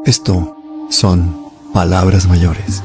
Esto son palabras mayores.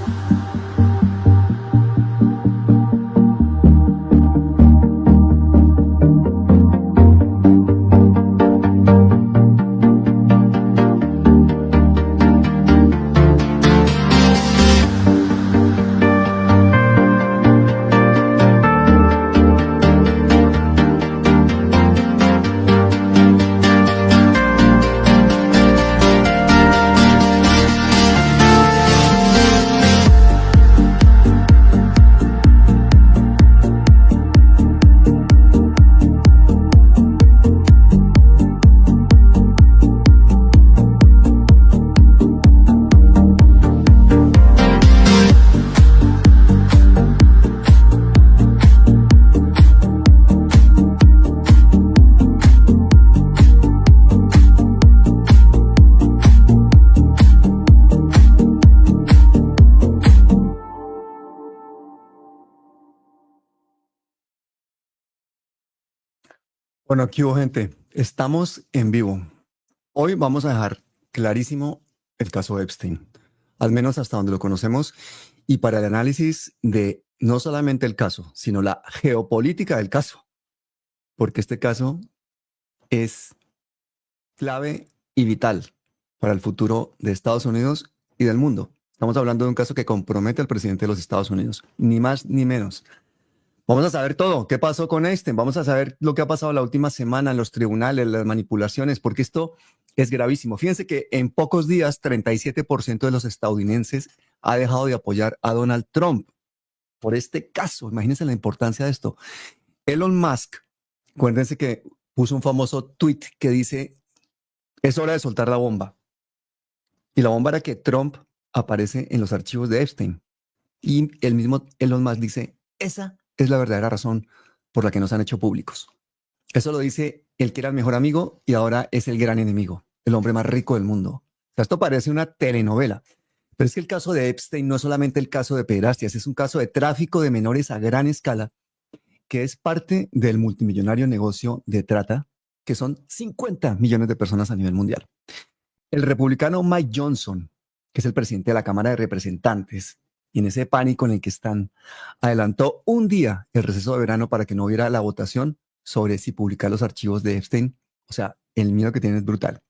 Bueno, aquí hubo gente. Estamos en vivo. Hoy vamos a dejar clarísimo el caso Epstein, al menos hasta donde lo conocemos, y para el análisis de no solamente el caso, sino la geopolítica del caso, porque este caso es clave y vital para el futuro de Estados Unidos y del mundo. Estamos hablando de un caso que compromete al presidente de los Estados Unidos, ni más ni menos. Vamos a saber todo. ¿Qué pasó con Einstein? Vamos a saber lo que ha pasado la última semana en los tribunales, las manipulaciones, porque esto es gravísimo. Fíjense que en pocos días, 37% de los estadounidenses ha dejado de apoyar a Donald Trump por este caso. Imagínense la importancia de esto. Elon Musk, acuérdense que puso un famoso tweet que dice, es hora de soltar la bomba. Y la bomba era que Trump aparece en los archivos de Epstein. Y el mismo Elon Musk dice, esa es la verdadera razón por la que nos han hecho públicos. Eso lo dice el que era el mejor amigo y ahora es el gran enemigo, el hombre más rico del mundo. O sea, esto parece una telenovela, pero es que el caso de Epstein no es solamente el caso de pederastia, es un caso de tráfico de menores a gran escala que es parte del multimillonario negocio de trata, que son 50 millones de personas a nivel mundial. El republicano Mike Johnson, que es el presidente de la Cámara de Representantes, y en ese pánico en el que están, adelantó un día el receso de verano para que no hubiera la votación sobre si publicar los archivos de Epstein. O sea, el miedo que tienen es brutal.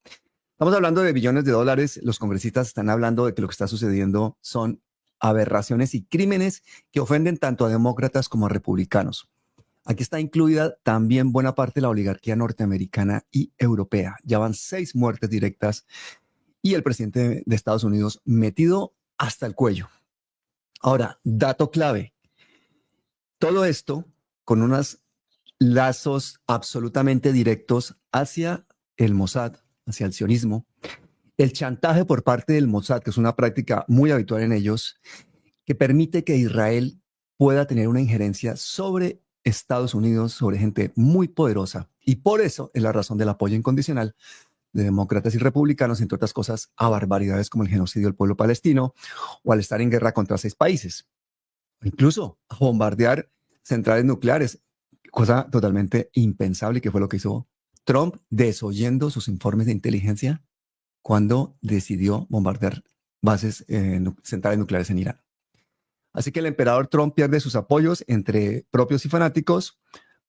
Estamos hablando de billones de dólares. Los congresistas están hablando de que lo que está sucediendo son aberraciones y crímenes que ofenden tanto a demócratas como a republicanos. Aquí está incluida también buena parte de la oligarquía norteamericana y europea. Ya van 6 muertes directas y el presidente de Estados Unidos metido hasta el cuello. Ahora, dato clave. Todo esto con unos lazos absolutamente directos hacia el Mossad, hacia el sionismo. El chantaje por parte del Mossad, que es una práctica muy habitual en ellos, que permite que Israel pueda tener una injerencia sobre Estados Unidos, sobre gente muy poderosa. Y por eso es la razón del apoyo incondicional de demócratas y republicanos, entre otras cosas, a barbaridades como el genocidio del pueblo palestino o al estar en guerra contra 6 países. Incluso a bombardear centrales nucleares, cosa totalmente impensable, que fue lo que hizo Trump, desoyendo sus informes de inteligencia cuando decidió bombardear bases centrales nucleares en Irán. Así que el emperador Trump pierde sus apoyos entre propios y fanáticos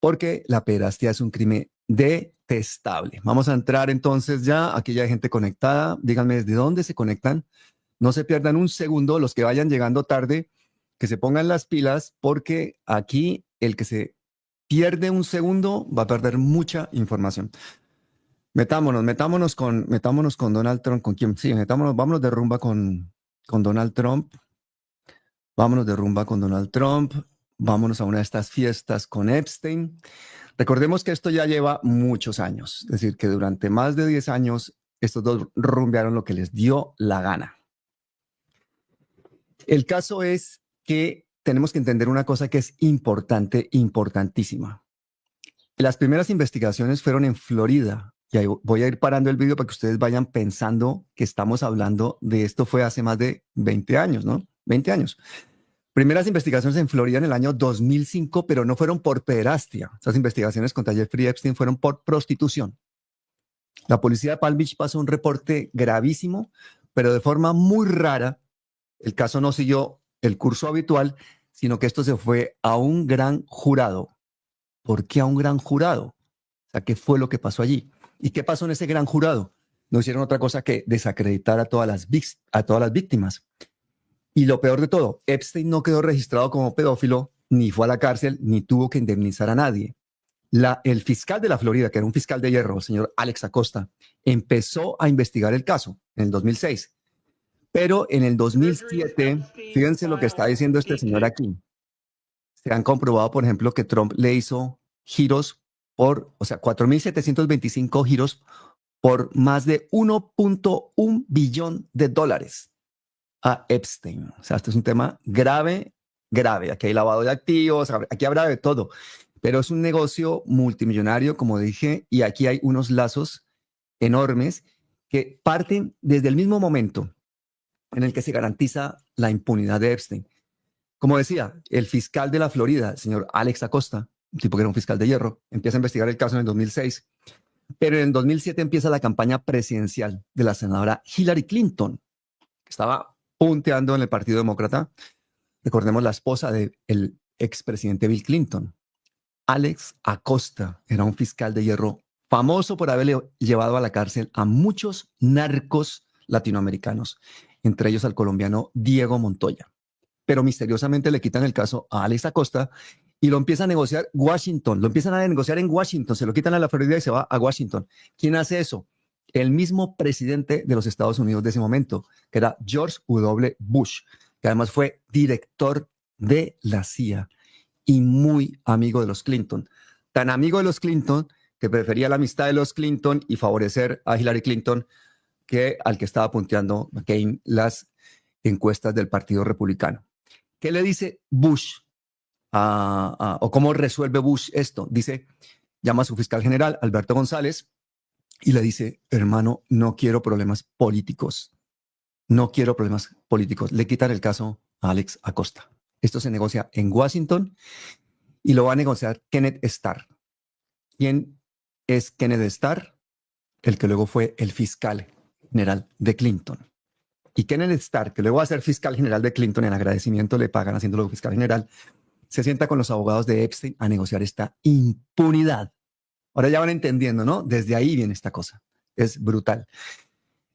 porque la pederastia es un crimen detestable. Vamos a entrar entonces ya, aquí ya hay gente conectada, díganme desde dónde se conectan, no se pierdan un segundo, los que vayan llegando tarde, que se pongan las pilas porque aquí el que se pierde un segundo va a perder mucha información. Metámonos con Donald Trump, ¿con quién? Sí, vámonos de rumba con Donald Trump. Vámonos de rumba con Donald Trump. Vámonos a una de estas fiestas con Epstein. Recordemos que esto ya lleva muchos años. Es decir, que durante más de 10 años estos dos rumbearon lo que les dio la gana. El caso es que tenemos que entender una cosa que es importante, importantísima. Las primeras investigaciones fueron en Florida. Y ahí voy a ir parando el video para que ustedes vayan pensando que estamos hablando de esto fue hace más de 20 años, ¿no? 20 años. Primeras investigaciones en Florida en el año 2005, pero no fueron por pederastia. Esas investigaciones contra Jeffrey Epstein fueron por prostitución. La policía de Palm Beach pasó un reporte gravísimo pero de forma muy rara, el caso no siguió el curso habitual, sino que esto se fue a un gran jurado. ¿Por qué a un gran jurado? O sea, ¿qué fue lo que pasó allí? ¿Y qué pasó en ese gran jurado? No hicieron otra cosa que desacreditar a todas las víctimas. Y lo peor de todo, Epstein no quedó registrado como pedófilo, ni fue a la cárcel, ni tuvo que indemnizar a nadie. El fiscal de la Florida, que era un fiscal de hierro, el señor Alex Acosta, empezó a investigar el caso en el 2006. Pero en el 2007, fíjense lo que está diciendo este señor aquí. Se han comprobado, por ejemplo, que Trump le hizo giros o sea, 4.725 giros por más de 1.1 billón de dólares a Epstein. O sea, este es un tema grave, grave. Aquí hay lavado de activos, aquí habrá de todo, pero es un negocio multimillonario, como dije, y aquí hay unos lazos enormes que parten desde el mismo momento en el que se garantiza la impunidad de Epstein. Como decía, el fiscal de la Florida, el señor Alex Acosta, un tipo que era un fiscal de hierro, empieza a investigar el caso en el 2006, pero en el 2007 empieza la campaña presidencial de la senadora Hillary Clinton, que estaba punteando en el Partido Demócrata. Recordemos la esposa del expresidente Bill Clinton. Alex Acosta era un fiscal de hierro famoso por haberle llevado a la cárcel a muchos narcos latinoamericanos, entre ellos al colombiano Diego Montoya. Pero misteriosamente le quitan el caso a Alex Acosta y lo empieza a negociar Washington. Lo empiezan a negociar en Washington, se lo quitan a la Florida y se va a Washington. ¿Quién hace eso? El mismo presidente de los Estados Unidos de ese momento, que era George W. Bush, que además fue director de la CIA y muy amigo de los Clinton. Tan amigo de los Clinton que prefería la amistad de los Clinton y favorecer a Hillary Clinton que al que estaba punteando McCain las encuestas del Partido Republicano. ¿Qué le dice Bush? ¿O cómo resuelve Bush esto? Dice, llama a su fiscal general, Alberto González, y le dice, hermano, no quiero problemas políticos. No quiero problemas políticos. Le quitan el caso a Alex Acosta. Esto se negocia en Washington y lo va a negociar Kenneth Starr. ¿Quién es Kenneth Starr? El que luego fue el fiscal general de Clinton. Y Kenneth Starr, que luego va a ser fiscal general de Clinton, en agradecimiento le pagan haciéndolo fiscal general, se sienta con los abogados de Epstein a negociar esta impunidad. Ahora ya van entendiendo, ¿no? Desde ahí viene esta cosa. Es brutal.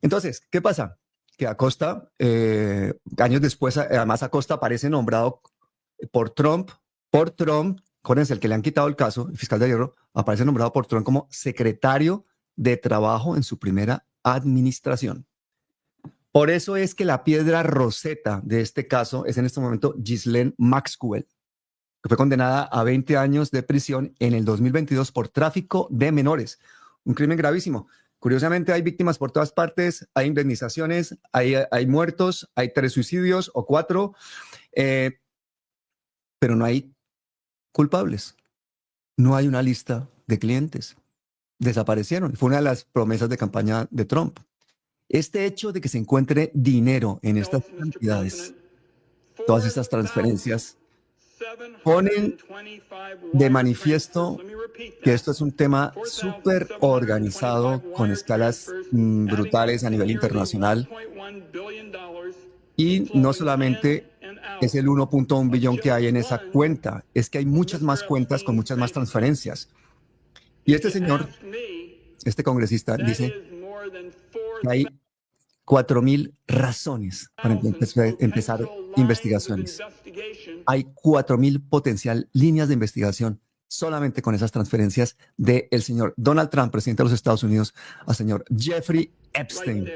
Entonces, ¿qué pasa? Que Acosta, años después, además Acosta aparece nombrado por Trump, acuérdense, el que le han quitado el caso, el fiscal de hierro, aparece nombrado por Trump como secretario de Trabajo en su primera administración. Por eso es que la piedra roseta de este caso es en este momento Ghislaine Maxwell, que fue condenada a 20 años de prisión en el 2022 por tráfico de menores. Un crimen gravísimo. Curiosamente hay víctimas por todas partes, hay indemnizaciones, hay muertos, hay 3 suicidios o 4, pero no hay culpables. No hay una lista de clientes. Desaparecieron. Fue una de las promesas de campaña de Trump. Este hecho de que se encuentre dinero en estas cantidades, todas estas transferencias, ponen de manifiesto que esto es un tema súper organizado con escalas brutales a nivel internacional y no solamente es el 1.1 billón que hay en esa cuenta, es que hay muchas más cuentas con muchas más transferencias. Y este señor, este congresista, dice que hay 4.000 razones para empezar investigaciones. Hay 4.000 potencial líneas de investigación solamente con esas transferencias del señor Donald Trump, presidente de los Estados Unidos, al señor Jeffrey Epstein.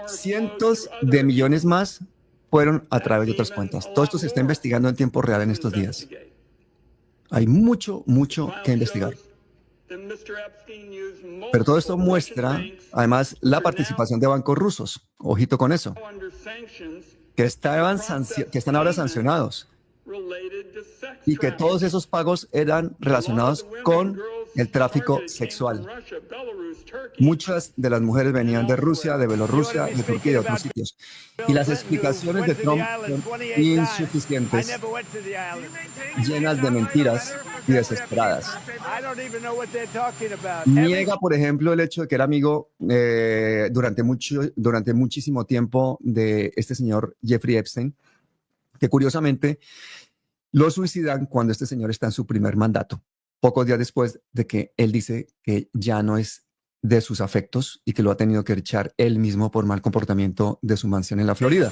Cientos de millones más fueron a través de otras cuentas. Todo esto se está investigando en tiempo real en estos días. Hay mucho, mucho que investigar. Pero todo esto muestra, además, la participación de bancos rusos. Ojito con eso. Que están ahora sancionados. Y que todos esos pagos eran relacionados con el tráfico sexual. Muchas de las mujeres venían de Rusia, de Bielorrusia, de Turquía y de otros sitios. Y las explicaciones de Trump son insuficientes, llenas de mentiras y desesperadas. Niega, por ejemplo, el hecho de que era amigo durante muchísimo tiempo de este señor Jeffrey Epstein, que curiosamente lo suicidan cuando este señor está en su primer mandato, pocos días después de que él dice que ya no es de sus afectos y que lo ha tenido que echar él mismo por mal comportamiento de su mansión en la Florida.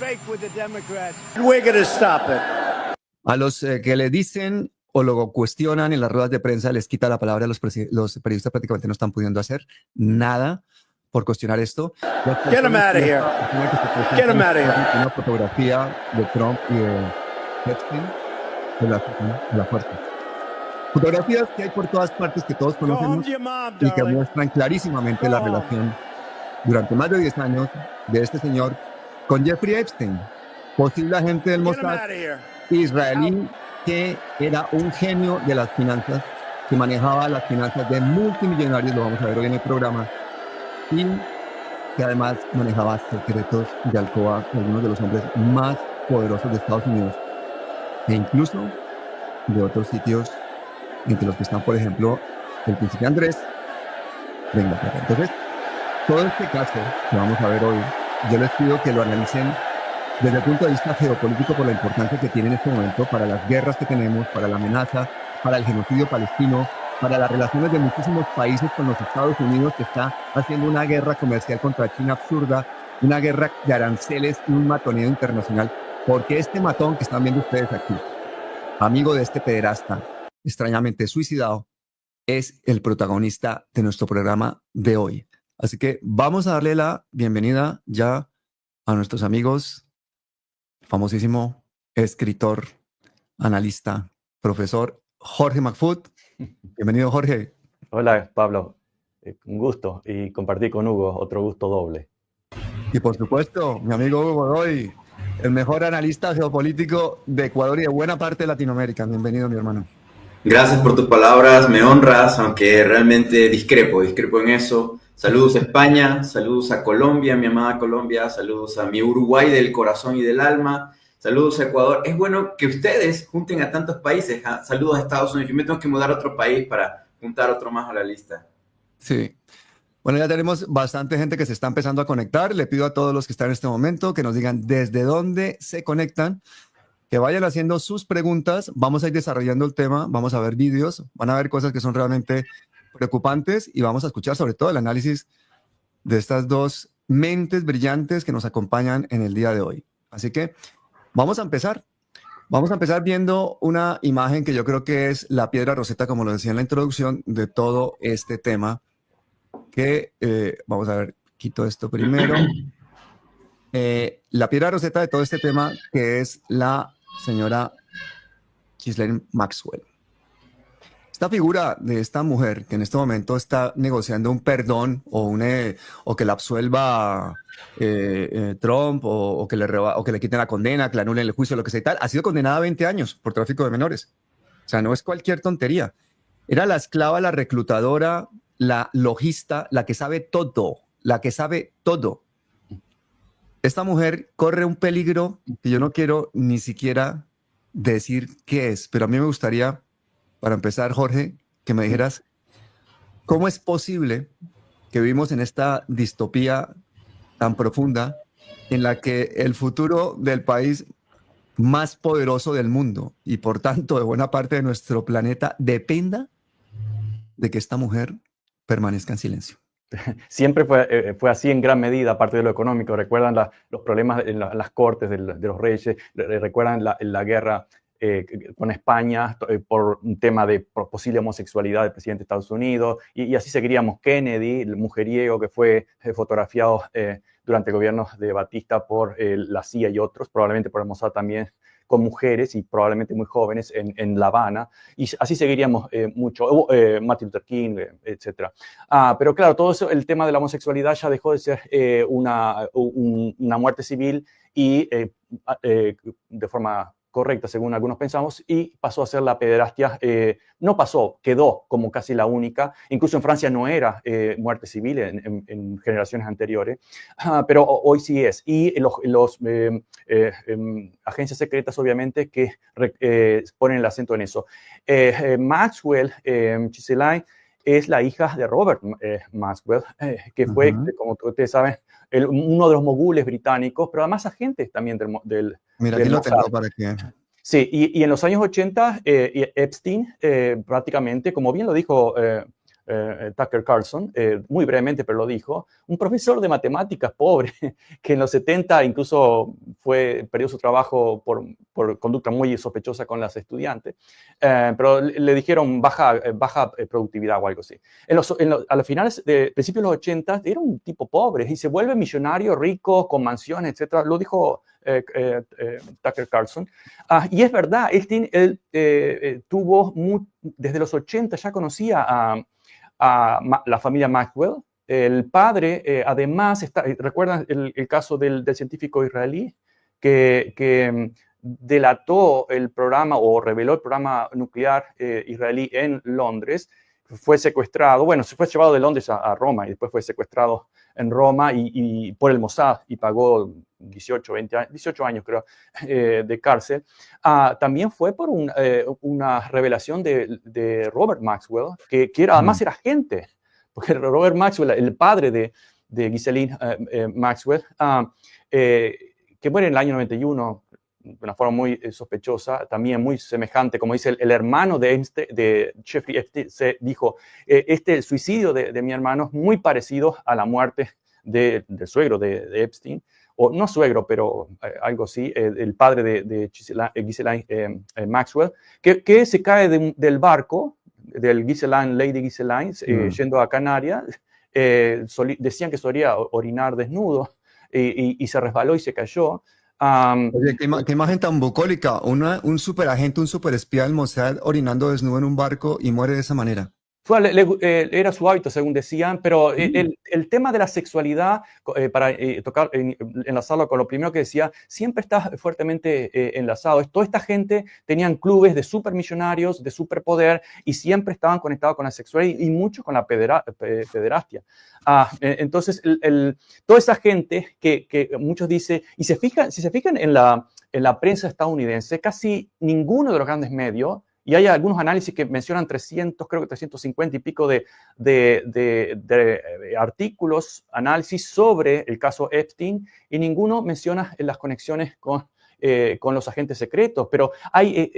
A los que le dicen o lo cuestionan en las ruedas de prensa les quita la palabra. Los periodistas prácticamente no están pudiendo hacer nada por cuestionar esto. Get him out of here. Get him out of here. Una fotografía de Trump y de Epstein de la fuerza. Fotografías que hay por todas partes que todos conocemos y que muestran clarísimamente la relación durante más de 10 años de este señor con Jeffrey Epstein, posible agente del Mossad israelí que era un genio de las finanzas, que manejaba las finanzas de multimillonarios, lo vamos a ver hoy en el programa, y que además manejaba secretos de alcoba de algunos de los hombres más poderosos de Estados Unidos e incluso de otros sitios, entre los que están, por ejemplo, el príncipe Andrés de Inglaterra. Entonces, todo este caso que vamos a ver hoy, yo les pido que lo analicen desde el punto de vista geopolítico por la importancia que tiene en este momento para las guerras que tenemos, para la amenaza, para el genocidio palestino, para las relaciones de muchísimos países con los Estados Unidos, que está haciendo una guerra comercial contra China absurda, una guerra de aranceles y un matoneo internacional, porque este matón que están viendo ustedes aquí, amigo de este pederasta, extrañamente suicidado, es el protagonista de nuestro programa de hoy. Así que vamos a darle la bienvenida ya a nuestros amigos, famosísimo escritor, analista, profesor Jorge McFoot. Bienvenido, Jorge. Hola, Pablo. Un gusto. Y compartir con Hugo, otro gusto doble. Y por supuesto, mi amigo Hugo Godoy, el mejor analista geopolítico de Ecuador y de buena parte de Latinoamérica. Bienvenido, mi hermano. Gracias por tus palabras, me honras, aunque realmente discrepo en eso. Saludos a España, saludos a Colombia, mi amada Colombia, saludos a mi Uruguay del corazón y del alma, saludos a Ecuador. Es bueno que ustedes junten a tantos países, ¿eh? Saludos a Estados Unidos. Yo me tengo que mudar a otro país para juntar otro más a la lista. Sí. Bueno, ya tenemos bastante gente que se está empezando a conectar. Le pido a todos los que están en este momento que nos digan desde dónde se conectan, que vayan haciendo sus preguntas. Vamos a ir desarrollando el tema, vamos a ver vídeos, van a ver cosas que son realmente preocupantes y vamos a escuchar sobre todo el análisis de estas dos mentes brillantes que nos acompañan en el día de hoy. Así que vamos a empezar. Vamos a empezar viendo una imagen que yo creo que es la piedra roseta, como lo decía en la introducción, de todo este tema. Que vamos a ver, quito esto primero. La piedra roseta de todo este tema, que es la señora Ghislaine Maxwell. Esta figura de esta mujer que en este momento está negociando un perdón o que la absuelva Trump o que le quiten la condena, que le anulen el juicio, lo que sea y tal, ha sido condenada a 20 años por tráfico de menores. O sea, no es cualquier tontería. Era la esclava, la reclutadora, la logista, la que sabe todo, Esta mujer corre un peligro que yo no quiero ni siquiera decir qué es, pero a mí me gustaría, para empezar, Jorge, que me dijeras cómo es posible que vivimos en esta distopía tan profunda en la que el futuro del país más poderoso del mundo y por tanto de buena parte de nuestro planeta dependa de que esta mujer permanezca en silencio. Siempre fue así en gran medida, aparte de lo económico. Recuerdan los problemas en las cortes de los reyes, recuerdan la guerra con España por un tema de posible homosexualidad del presidente de Estados Unidos, y así seguiríamos. Kennedy, el mujeriego que fue fotografiado durante gobiernos de Batista por la CIA y otros, probablemente por el Mossad también, con mujeres y probablemente muy jóvenes en La Habana, y así seguiríamos mucho, Martin Luther King, etc. Pero claro, todo eso, el tema de la homosexualidad ya dejó de ser una muerte civil y de forma correcta, según algunos pensamos, y pasó a ser la pederastia, no pasó, quedó como casi la única. Incluso en Francia no era muerte civil en generaciones anteriores, pero hoy sí es. Y los agencias secretas, obviamente, que ponen el acento en eso. Maxwell Ghislaine es la hija de Robert Maxwell, que fue, como ustedes saben, uno de los mogules británicos, pero además agentes también del Mira, del aquí lo Mossad. tengo para que... Sí, y en los años 80, Epstein prácticamente, como bien lo dijo Tucker Carlson, muy brevemente, pero lo dijo, un profesor de matemáticas pobre, que en los 70 incluso perdió su trabajo por conducta muy sospechosa con las estudiantes, pero le dijeron baja productividad o algo así. A los finales, principios de los 80, era un tipo pobre y se vuelve millonario, rico, con mansiones, etc. Lo dijo Tucker Carlson. Y es verdad, él tuvo, desde los 80 ya conocía a la familia Maxwell. El padre, además, ¿recuerdan el caso del científico israelí que delató el programa o reveló el programa nuclear israelí en Londres? Fue secuestrado, bueno, se fue llevado de Londres a Roma y después fue secuestrado en Roma y por el Mossad y pagó 18 años creo, de cárcel. También fue por una revelación de Robert Maxwell, que además era agente, porque Robert Maxwell, el padre de Ghislaine Maxwell, que muere en el año 91, de una forma muy sospechosa, también muy semejante, como dice el hermano de Jeffrey Epstein, se dijo, el suicidio de mi hermano es muy parecido a la muerte del suegro de Epstein, o no suegro, pero algo así, el padre de Ghislaine Maxwell, que se cae del barco, del Lady Ghislaine, yendo a Canarias, decían que solía orinar desnudo, y se resbaló y se cayó. Oye, qué imagen tan bucólica, un superagente, un superespía del Mossad orinando desnudo en un barco y muere de esa manera. Era su hábito, según decían, pero el tema de la sexualidad, para enlazarlo con lo primero que decía, siempre está fuertemente enlazado. Toda esta gente tenían clubes de supermillonarios, de superpoder, y siempre estaban conectados con la sexualidad y mucho con la pederastia. Entonces, toda esa gente que muchos dicen, y si se fijan en la prensa estadounidense, casi ninguno de los grandes medios, y hay algunos análisis que mencionan 300, creo que 350 y pico de artículos, análisis sobre el caso Epstein, y ninguno menciona las conexiones con los agentes secretos, pero hay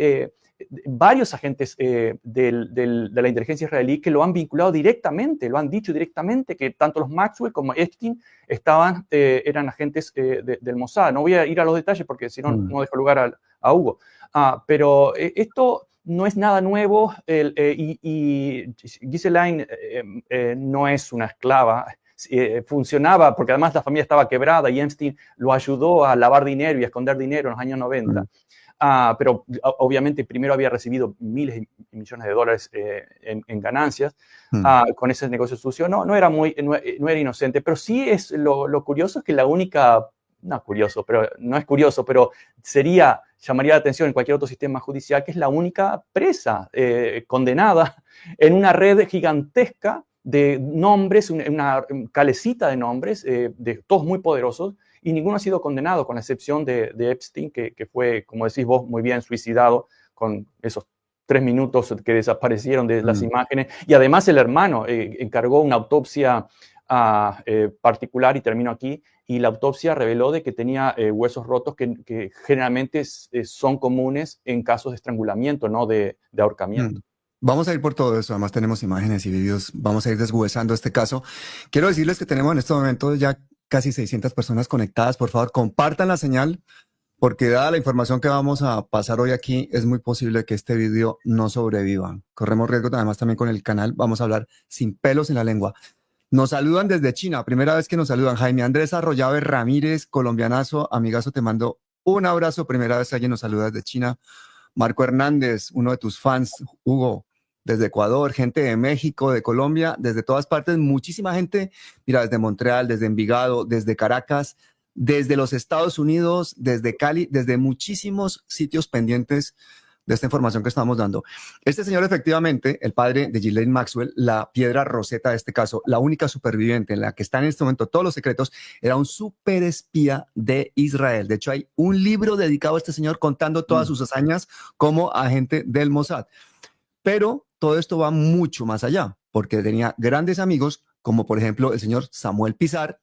varios agentes de la inteligencia israelí que lo han vinculado directamente, lo han dicho directamente, que tanto los Maxwell como Epstein eran agentes del Mossad. No voy a ir a los detalles porque si no, no dejo lugar a Hugo. Pero esto no es nada nuevo, y Ghislaine no es una esclava. Funcionaba porque además la familia estaba quebrada y Epstein lo ayudó a lavar dinero y a esconder dinero en los años 90. Pero obviamente primero había recibido miles y millones de dólares en ganancias con ese negocio sucio. No era inocente, pero sí es lo curioso es que la única, no es curioso, pero llamaría la atención en cualquier otro sistema judicial, que es la única presa condenada en una red gigantesca de nombres, una calecita de nombres, de todos muy poderosos, y ninguno ha sido condenado, con la excepción de Epstein, que fue, como decís vos, muy bien suicidado con esos 3 minutos que desaparecieron de las imágenes. Y además el hermano encargó una autopsia particular, y termino aquí, y la autopsia reveló de que tenía huesos rotos que generalmente son comunes en casos de estrangulamiento, no de ahorcamiento. Vamos a ir por todo eso, además tenemos imágenes y vídeos, vamos a ir deshuesando este caso. Quiero decirles que tenemos en este momento ya casi 600 personas conectadas. Por favor, compartan la señal, porque dada la información que vamos a pasar hoy aquí, es muy posible que este video no sobreviva. Corremos riesgo además también con el canal, vamos a hablar sin pelos en la lengua. Nos saludan desde China, primera vez que nos saludan. Jaime Andrés Arroyave Ramírez, colombianazo, amigazo, te mando un abrazo, primera vez que alguien nos saluda desde China. Marco Hernández, uno de tus fans, Hugo, desde Ecuador, gente de México, de Colombia, desde todas partes, muchísima gente, mira, desde Montreal, desde Envigado, desde Caracas, desde los Estados Unidos, desde Cali, desde muchísimos sitios pendientes de esta información que estamos dando. Este señor, efectivamente, el padre de Ghislaine Maxwell, la piedra roseta de este caso, la única superviviente en la que están en este momento todos los secretos, era un superespía de Israel. De hecho, hay un libro dedicado a este señor contando todas sus hazañas como agente del Mossad. Pero todo esto va mucho más allá, porque tenía grandes amigos, como por ejemplo el señor Samuel Pizar,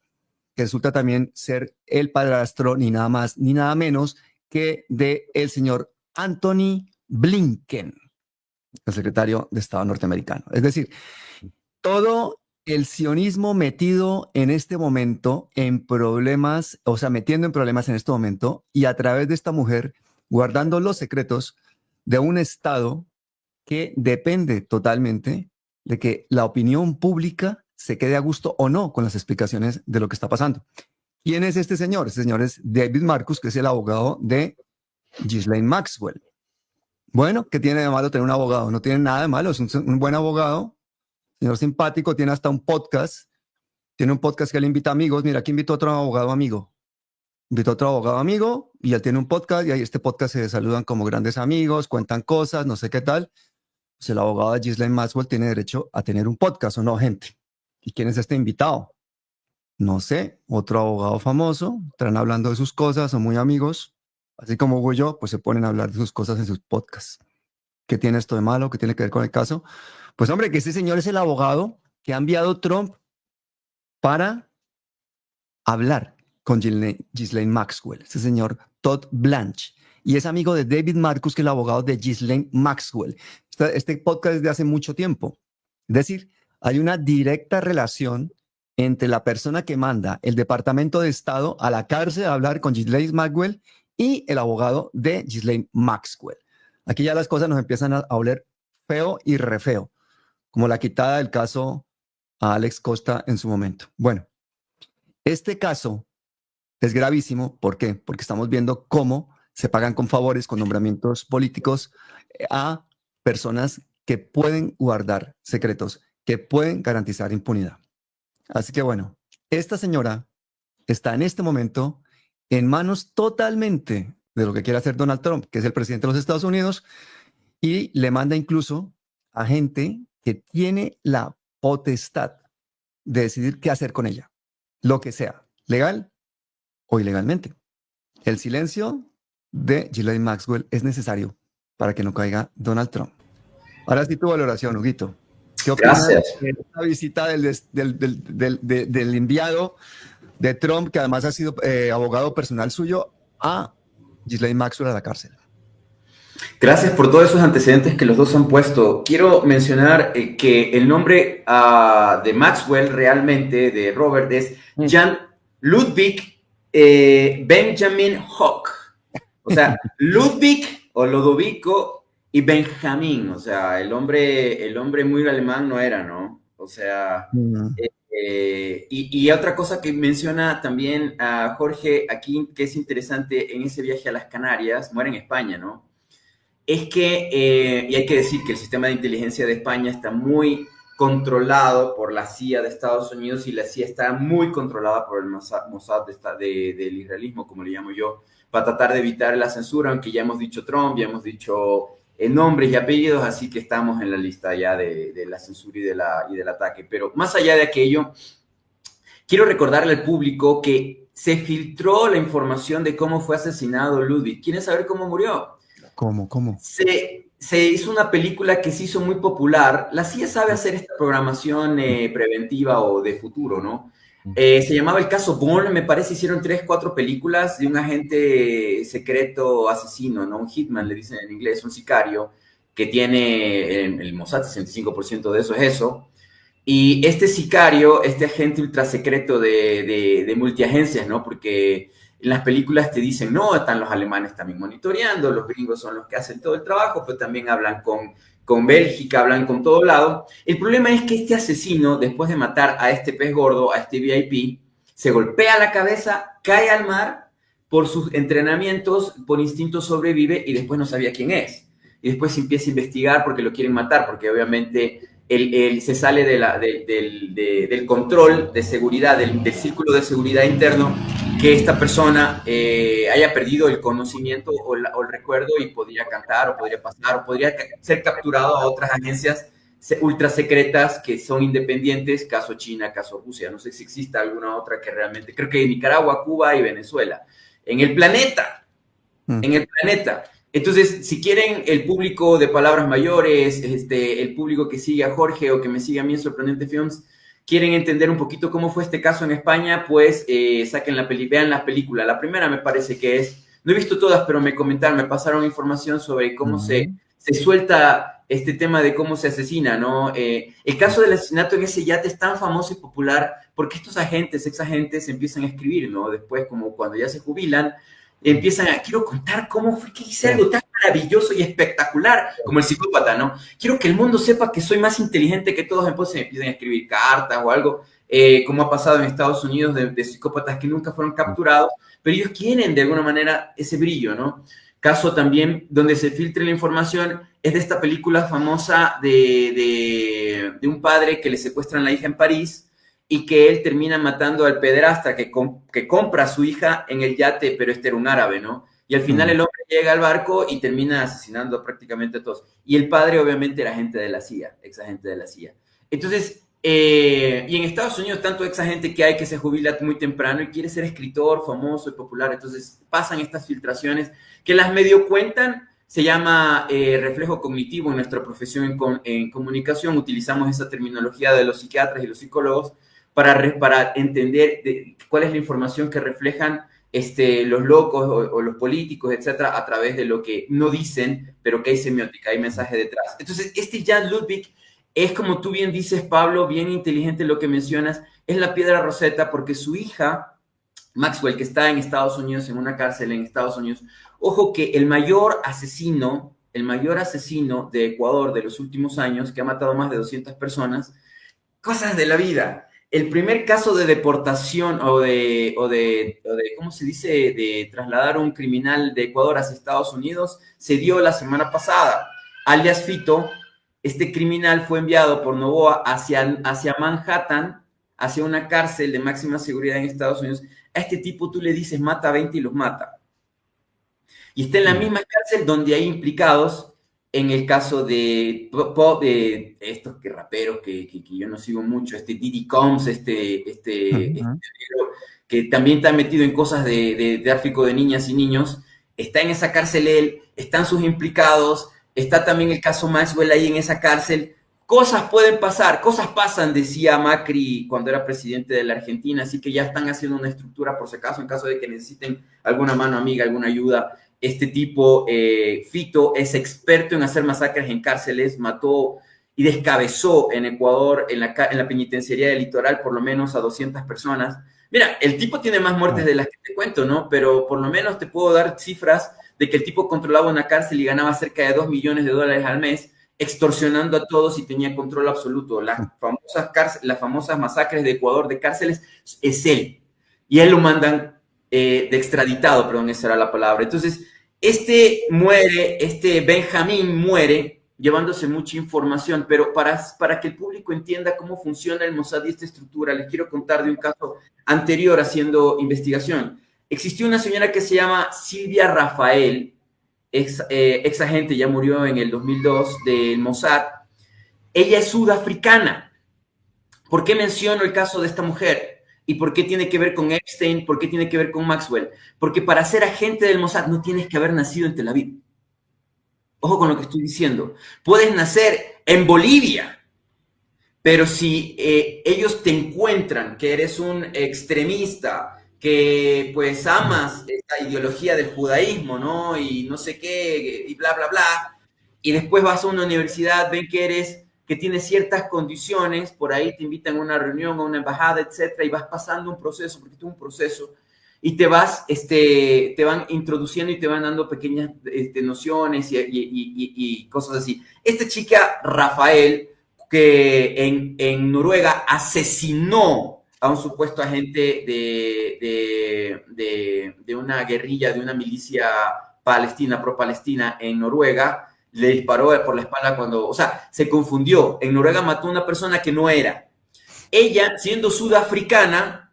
que resulta también ser el padrastro, ni nada más ni nada menos que de el señor Anthony Blinken, el secretario de Estado norteamericano. Es decir, todo el sionismo metido en este momento en problemas, o sea, metiendo en problemas en este momento, y a través de esta mujer guardando los secretos de un Estado que depende totalmente de que la opinión pública se quede a gusto o no con las explicaciones de lo que está pasando. ¿Quién es este señor? Este señor es David Marcus, que es el abogado de Ghislaine Maxwell. Bueno, ¿qué tiene de malo tener un abogado? No tiene nada de malo, es un buen abogado, señor simpático, tiene hasta un podcast que él invita amigos. Mira, aquí invitó otro abogado amigo. Invitó otro abogado amigo y él tiene un podcast y ahí este podcast se saludan como grandes amigos, cuentan cosas, no sé qué tal. Pues el abogado de Ghislaine Maxwell tiene derecho a tener un podcast, ¿o no, gente? ¿Y quién es este invitado? No sé, otro abogado famoso, estarán hablando de sus cosas, son muy amigos. Así como Hugo y yo, pues se ponen a hablar de sus cosas en sus podcasts. ¿Qué tiene esto de malo? ¿Qué tiene que ver con el caso? Pues hombre, que este señor es el abogado que ha enviado Trump para hablar con Ghislaine Maxwell, ese señor Todd Blanche. Y es amigo de David Marcus, que es el abogado de Ghislaine Maxwell. Este podcast es de hace mucho tiempo. Es decir, hay una directa relación entre la persona que manda el Departamento de Estado a la cárcel a hablar con Ghislaine Maxwell y el abogado de Ghislaine Maxwell. Aquí ya las cosas nos empiezan a oler feo y re feo, como la quitada del caso a Alex Costa en su momento. Bueno, este caso es gravísimo. ¿Por qué? Porque estamos viendo cómo se pagan con favores, con nombramientos políticos a personas que pueden guardar secretos, que pueden garantizar impunidad. Así que bueno, esta señora está en este momento en manos totalmente de lo que quiere hacer Donald Trump, que es el presidente de los Estados Unidos, y le manda incluso a gente que tiene la potestad de decidir qué hacer con ella, lo que sea, legal o ilegalmente. El silencio de Ghislaine Maxwell es necesario para que no caiga Donald Trump. Ahora sí tu valoración, Huguito. ¿Qué opinas de esta visita del enviado de Trump, que además ha sido abogado personal suyo, a Ghislaine Maxwell a la cárcel? Gracias por todos esos antecedentes que los dos han puesto. Quiero mencionar que el nombre de Maxwell realmente, de Robert, es Jan Ludwig Benjamin Hock. O sea, Ludwig o Lodovico y Benjamín. O sea, el hombre muy alemán no era, ¿no? O sea, y otra cosa que menciona también a Jorge aquí, que es interesante en ese viaje a las Canarias, muere en España, ¿no? Es que, y hay que decir que el sistema de inteligencia de España está muy controlado por la CIA de Estados Unidos y la CIA está muy controlada por el Mossad del israelismo, como le llamo yo, para tratar de evitar la censura, aunque ya hemos dicho Trump, ya hemos dicho nombres y apellidos, así que estamos en la lista ya de la censura y del ataque. Pero más allá de aquello, quiero recordarle al público que se filtró la información de cómo fue asesinado Ludwig. ¿Quieren saber cómo murió? ¿Cómo? Se hizo una película que se hizo muy popular. La CIA sabe hacer esta programación preventiva o de futuro, ¿no? Se llamaba el caso Bourne, me parece, hicieron 3, 4 películas de un agente secreto asesino, ¿no? Un hitman, le dicen en inglés, un sicario, que tiene el Mossad, 65% de eso es eso. Y este sicario, este agente ultrasecreto de multiagencias, ¿no? Porque en las películas te dicen, no, están los alemanes también monitoreando, los gringos son los que hacen todo el trabajo, pero también hablan con Bélgica, hablan con todo lado. El problema es que este asesino, después de matar a este pez gordo, a este VIP, se golpea la cabeza, cae al mar, por sus entrenamientos, por instinto sobrevive y después no sabía quién es. Y después se empieza a investigar porque lo quieren matar, porque obviamente él se sale del control de seguridad, del círculo de seguridad interno, que esta persona haya perdido el conocimiento o el recuerdo y podría cantar o podría pasar o podría ser capturado a otras agencias ultra secretas que son independientes, caso China, caso Rusia. No sé si existe alguna otra que realmente, creo que Nicaragua, Cuba y Venezuela. En el planeta. Entonces, si quieren el público de Palabras Mayores, el público que sigue a Jorge o que me sigue a mí en Sorprendente Films, quieren entender un poquito cómo fue este caso en España, pues vean la película. La primera me parece que es, no he visto todas, pero me pasaron información sobre cómo se suelta este tema de cómo se asesina, ¿no? El caso del asesinato en ese yate es tan famoso y popular porque estos ex agentes empiezan a escribir, ¿no? Después, como cuando ya se jubilan, empiezan a, quiero contar cómo fue que hice algo tan maravilloso y espectacular como el psicópata, ¿no? Quiero que el mundo sepa que soy más inteligente que todos, entonces empiezan a escribir cartas o algo, como ha pasado en Estados Unidos de psicópatas que nunca fueron capturados, pero ellos quieren de alguna manera ese brillo, ¿no? Caso también donde se filtre la información es de esta película famosa de un padre que le secuestran la hija en París y que él termina matando al pederasta que compra a su hija en el yate, pero este era un árabe, ¿no? Y al final el hombre llega al barco y termina asesinando prácticamente a todos. Y el padre obviamente era agente de la CIA, ex agente de la CIA. Entonces, y en Estados Unidos tanto ex agente que hay que se jubila muy temprano y quiere ser escritor, famoso y popular. Entonces pasan estas filtraciones que las medio cuentan. Se llama reflejo cognitivo en nuestra profesión en comunicación. Utilizamos esa terminología de los psiquiatras y los psicólogos para entender cuál es la información que reflejan los locos o los políticos, etcétera, a través de lo que no dicen, pero que hay semiótica, hay mensaje detrás. Entonces, Jan Ludwig es, como tú bien dices, Pablo, bien inteligente lo que mencionas, es la piedra roseta porque su hija, Maxwell, que está en Estados Unidos, en una cárcel en Estados Unidos, ojo que el mayor asesino de Ecuador de los últimos años, que ha matado más de 200 personas, cosas de la vida. El primer caso de deportación o de ¿cómo se dice?, de trasladar a un criminal de Ecuador hacia Estados Unidos, se dio la semana pasada. Alias Fito, este criminal fue enviado por Noboa hacia Manhattan, hacia una cárcel de máxima seguridad en Estados Unidos. A este tipo tú le dices mata a 20 y los mata. Y está en la misma cárcel donde hay implicados en el caso de estos raperos que yo no sigo mucho, Diddy Combs, que también está metido en cosas de tráfico de niñas y niños. Está en esa cárcel él, están sus implicados, está también el caso Maxwell ahí en esa cárcel. Cosas pueden pasar, cosas pasan, decía Macri cuando era presidente de la Argentina, así que ya están haciendo una estructura por si acaso, en caso de que necesiten alguna mano amiga, alguna ayuda. Este tipo, Fito, es experto en hacer masacres en cárceles, mató y descabezó en Ecuador, en la penitenciaría del Litoral, por lo menos a 200 personas. Mira, el tipo tiene más muertes de las que te cuento, ¿no? Pero por lo menos te puedo dar cifras de que el tipo controlaba una cárcel y ganaba cerca de $2 millones al mes, extorsionando a todos y tenía control absoluto. Las famosas masacres de Ecuador de cárceles es él. Y él lo mandan de extraditado, perdón, esa era la palabra. Entonces, Benjamín muere llevándose mucha información, pero para que el público entienda cómo funciona el Mossad y esta estructura, les quiero contar de un caso anterior haciendo investigación. Existió una señora que se llama Silvia Rafael, ex agente, ya murió en el 2002 del Mossad. Ella es sudafricana. ¿Por qué menciono el caso de esta mujer? ¿Y por qué tiene que ver con Epstein? ¿Por qué tiene que ver con Maxwell? Porque para ser agente del Mossad no tienes que haber nacido en Tel Aviv. Ojo con lo que estoy diciendo. Puedes nacer en Bolivia, pero si ellos te encuentran que eres un extremista, que pues amas esta ideología del judaísmo, ¿no? Y no sé qué, y bla, bla, bla, y después vas a una universidad, ven que tienes ciertas condiciones, por ahí te invitan a una reunión, a una embajada, etcétera, y vas pasando un proceso, porque es un proceso, y te van introduciendo y te van dando pequeñas nociones y cosas así. Esta chica, Rafael, que en Noruega asesinó a un supuesto agente de una guerrilla, de una milicia palestina, pro-palestina en Noruega, le disparó por la espalda se confundió. En Noruega mató a una persona que no era. Ella, siendo sudafricana,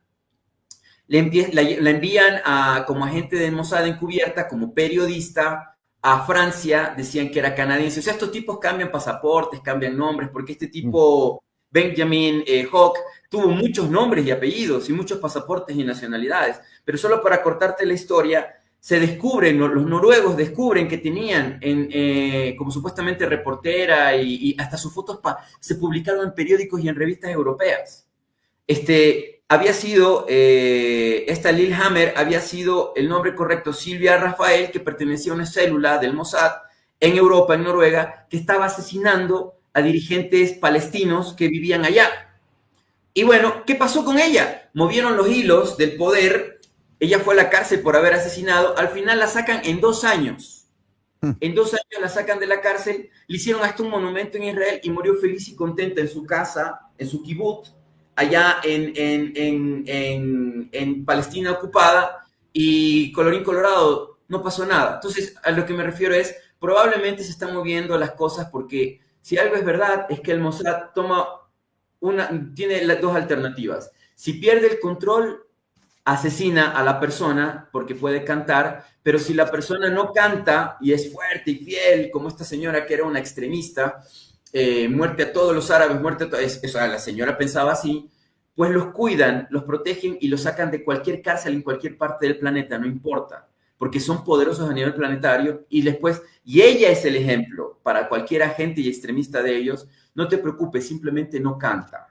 la envían como agente de Mossad encubierta, como periodista, a Francia. Decían que era canadiense. O sea, estos tipos cambian pasaportes, cambian nombres, porque este tipo, Benjamin Hawk, tuvo muchos nombres y apellidos y muchos pasaportes y nacionalidades. Pero solo para cortarte la historia, se descubren, los noruegos descubren que tenían como supuestamente reportera y hasta sus fotos se publicaron en periódicos y en revistas europeas. Había sido, esta Lillehammer había sido el nombre correcto, Silvia Rafael, que pertenecía a una célula del Mossad en Europa, en Noruega, que estaba asesinando a dirigentes palestinos que vivían allá. Y bueno, ¿qué pasó con ella? Movieron los hilos del poder. Ella fue a la cárcel por haber asesinado. Al final la sacan en 2 años. En 2 años la sacan de la cárcel. Le hicieron hasta un monumento en Israel y murió feliz y contenta en su casa, en su kibutz, allá en Palestina ocupada. Y colorín colorado, no pasó nada. Entonces, a lo que me refiero es, probablemente se están moviendo las cosas porque si algo es verdad, es que el Mossad tiene las 2 alternativas. Si pierde el control, asesina a la persona porque puede cantar, pero si la persona no canta y es fuerte y fiel, como esta señora que era una extremista, muerte a todos los árabes, muerte a todos, la señora pensaba así, pues los cuidan, los protegen y los sacan de cualquier cárcel en cualquier parte del planeta, no importa, porque son poderosos a nivel planetario y ella es el ejemplo para cualquier agente y extremista de ellos. No te preocupes, simplemente no canta,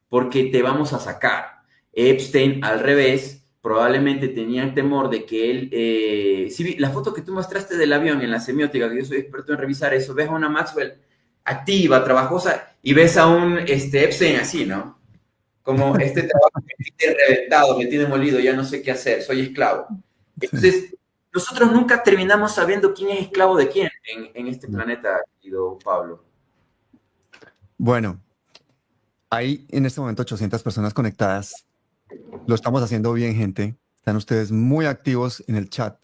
porque te vamos a sacar. Epstein, al revés, probablemente tenían temor de que él... la foto que tú mostraste del avión en la semiótica, que yo soy experto en revisar eso, ves a una Maxwell activa, trabajosa, y ves a un Epstein así, ¿no? Como trabajo me tiene reventado, me tiene molido, ya no sé qué hacer, soy esclavo. Entonces, nosotros nunca terminamos sabiendo quién es esclavo de quién en este planeta, querido Pablo. Bueno, hay en este momento 800 personas conectadas. Lo estamos haciendo bien, gente. Están ustedes muy activos en el chat.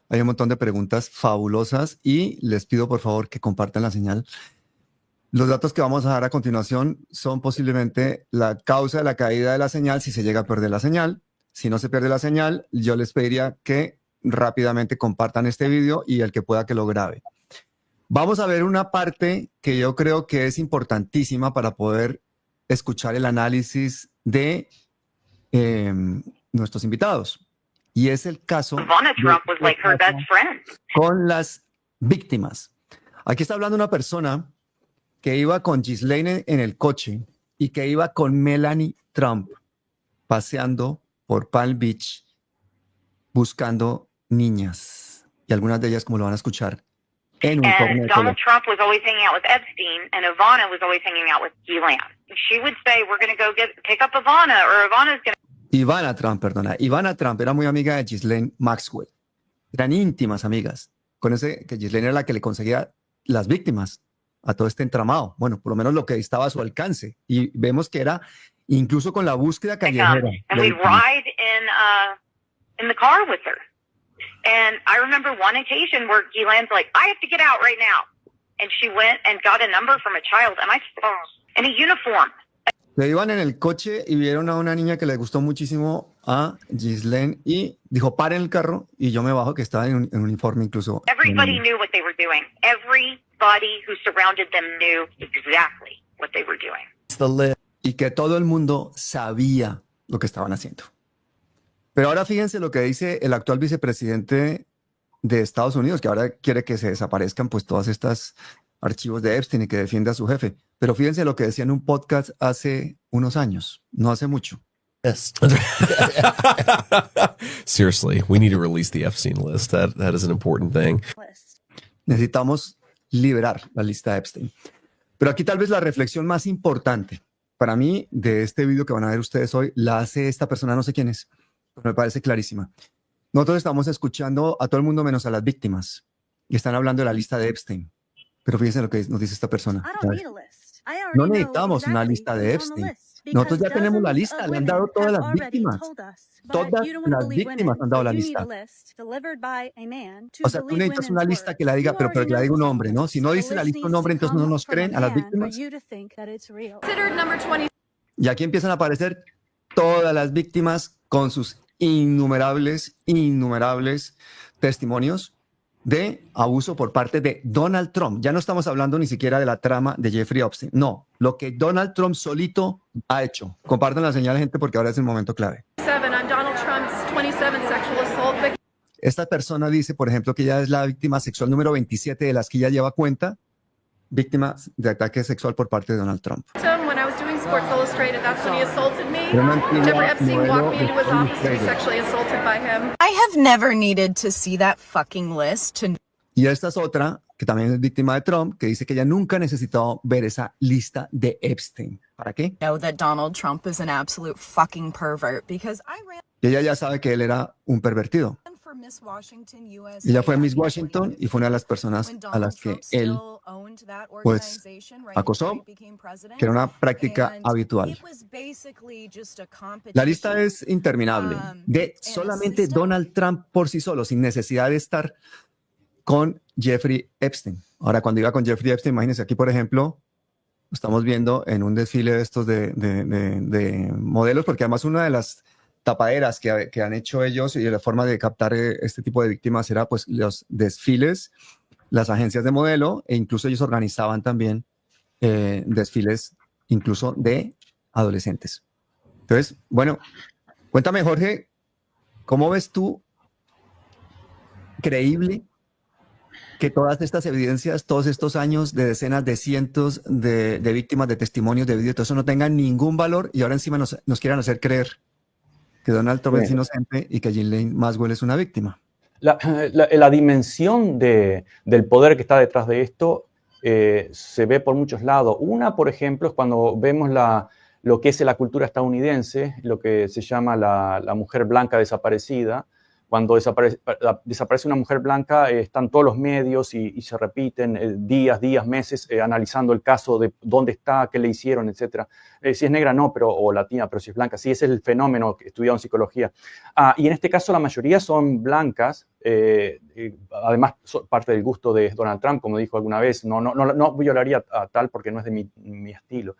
Hay un montón de preguntas fabulosas y les pido por favor que compartan la señal. Los datos que vamos a dar a continuación son posiblemente la causa de la caída de la señal si se llega a perder la señal. Si no se pierde la señal, yo les pediría que rápidamente compartan este video y el que pueda que lo grabe. Vamos a ver una parte que yo creo que es importantísima para poder escuchar el análisis de nuestros invitados. Y es el caso con las víctimas. Aquí está hablando una persona que iba con Ghislaine en el coche y que iba con Melania Trump paseando por Palm Beach buscando niñas. Y algunas de ellas, como lo van a escuchar, en un torneo. Donald Trump was always hanging out with Epstein, and Ivana was always hanging out with Ghislaine. She would say, "We're going to go pick up Ivana," or Ivana's going to. Ivana Trump era muy amiga de Ghislaine Maxwell. Eran íntimas amigas. Con que Ghislaine era la que le conseguía las víctimas a todo este entramado. Bueno, por lo menos lo que estaba a su alcance. Y vemos que era incluso con la búsqueda callejera. And we'd ride in the car with her. And I remember one occasion where Ghislaine's like, "I have to get out right now." And she went and got a number from a child, and in a uniform. Le iban en el coche y vieron a una niña que le gustó muchísimo a Ghislaine y dijo, paren el carro, y yo me bajo, que estaba en uniforme incluso. Everybody knew what they were doing. Everybody who surrounded them knew exactly what they were doing. Y que todo el mundo sabía lo que estaban haciendo. Pero ahora fíjense lo que dice el actual vicepresidente de Estados Unidos, que ahora quiere que se desaparezcan pues todas estas archivos de Epstein y que defienda a su jefe. Pero fíjense lo que decía en un podcast hace unos años, no hace mucho. Yes. Seriously, we need to release the Epstein list. That is an important thing. Necesitamos liberar la lista de Epstein. Pero aquí tal vez la reflexión más importante para mí de este video que van a ver ustedes hoy la hace esta persona, no sé quién es, pero me parece clarísima. Nosotros estamos escuchando a todo el mundo menos a las víctimas y están hablando de la lista de Epstein. Pero fíjense lo que nos dice esta persona. No necesitamos una lista de Epstein. Nosotros ya tenemos la lista, le han dado todas las víctimas. Todas las víctimas han dado la lista. O sea, tú necesitas una lista que la diga, pero que la diga un hombre, ¿no? Si no dice la lista un hombre, entonces no nos creen a las víctimas. Y aquí empiezan a aparecer todas las víctimas con sus innumerables testimonios de abuso por parte de Donald Trump. Ya no estamos hablando ni siquiera de la trama de Jeffrey Epstein. No, lo que Donald Trump solito ha hecho. Compartan la señal, gente, porque ahora es el momento clave. Esta persona dice, por ejemplo, que ella es la víctima sexual número 27 de las que ella lleva cuenta, víctima de ataque sexual por parte de Donald Trump. I have never needed to see that fucking list to. Y esta es otra que también es víctima de Trump, que dice que ella nunca ha necesitado ver esa lista de Epstein. ¿Para qué? Know that Donald Trump is an absolute fucking pervert because I ran Y ella ya sabe que él era un pervertido. for Miss Washington, USA. Ella fue Miss Washington y fue una de las personas a las que él pues, acosó, que era una práctica habitual. La lista es interminable de solamente Donald Trump por sí solo, sin necesidad de estar con Jeffrey Epstein. Ahora, cuando iba con Jeffrey Epstein, imagínense aquí, por ejemplo, estamos viendo en un desfile de estos de modelos, porque además una de las tapaderas que han hecho ellos y la forma de captar este tipo de víctimas era pues los desfiles, las agencias de modelo, e incluso ellos organizaban también desfiles incluso de adolescentes. Entonces, bueno, cuéntame, Jorge, ¿cómo ves tú creíble que todas estas evidencias, todos estos años de decenas de cientos de víctimas, de testimonios, de vídeo, todo eso no tengan ningún valor y ahora encima nos quieran hacer creer que Donald Trump es inocente y que Ghislaine Maxwell es una víctima? La dimensión del poder que está detrás de esto se ve por muchos lados. Una, por ejemplo, es cuando vemos lo que es la cultura estadounidense, lo que se llama la mujer blanca desaparecida. Cuando desaparece una mujer blanca, están todos los medios y se repiten días, meses, analizando el caso de dónde está, qué le hicieron, etc. Si es negra, no, o latina, pero si es blanca. Sí, ese es el fenómeno estudiado en psicología. Y en este caso, la mayoría son blancas. Además, son parte del gusto de Donald Trump, como dijo alguna vez. No violaría a tal porque no es de mi estilo.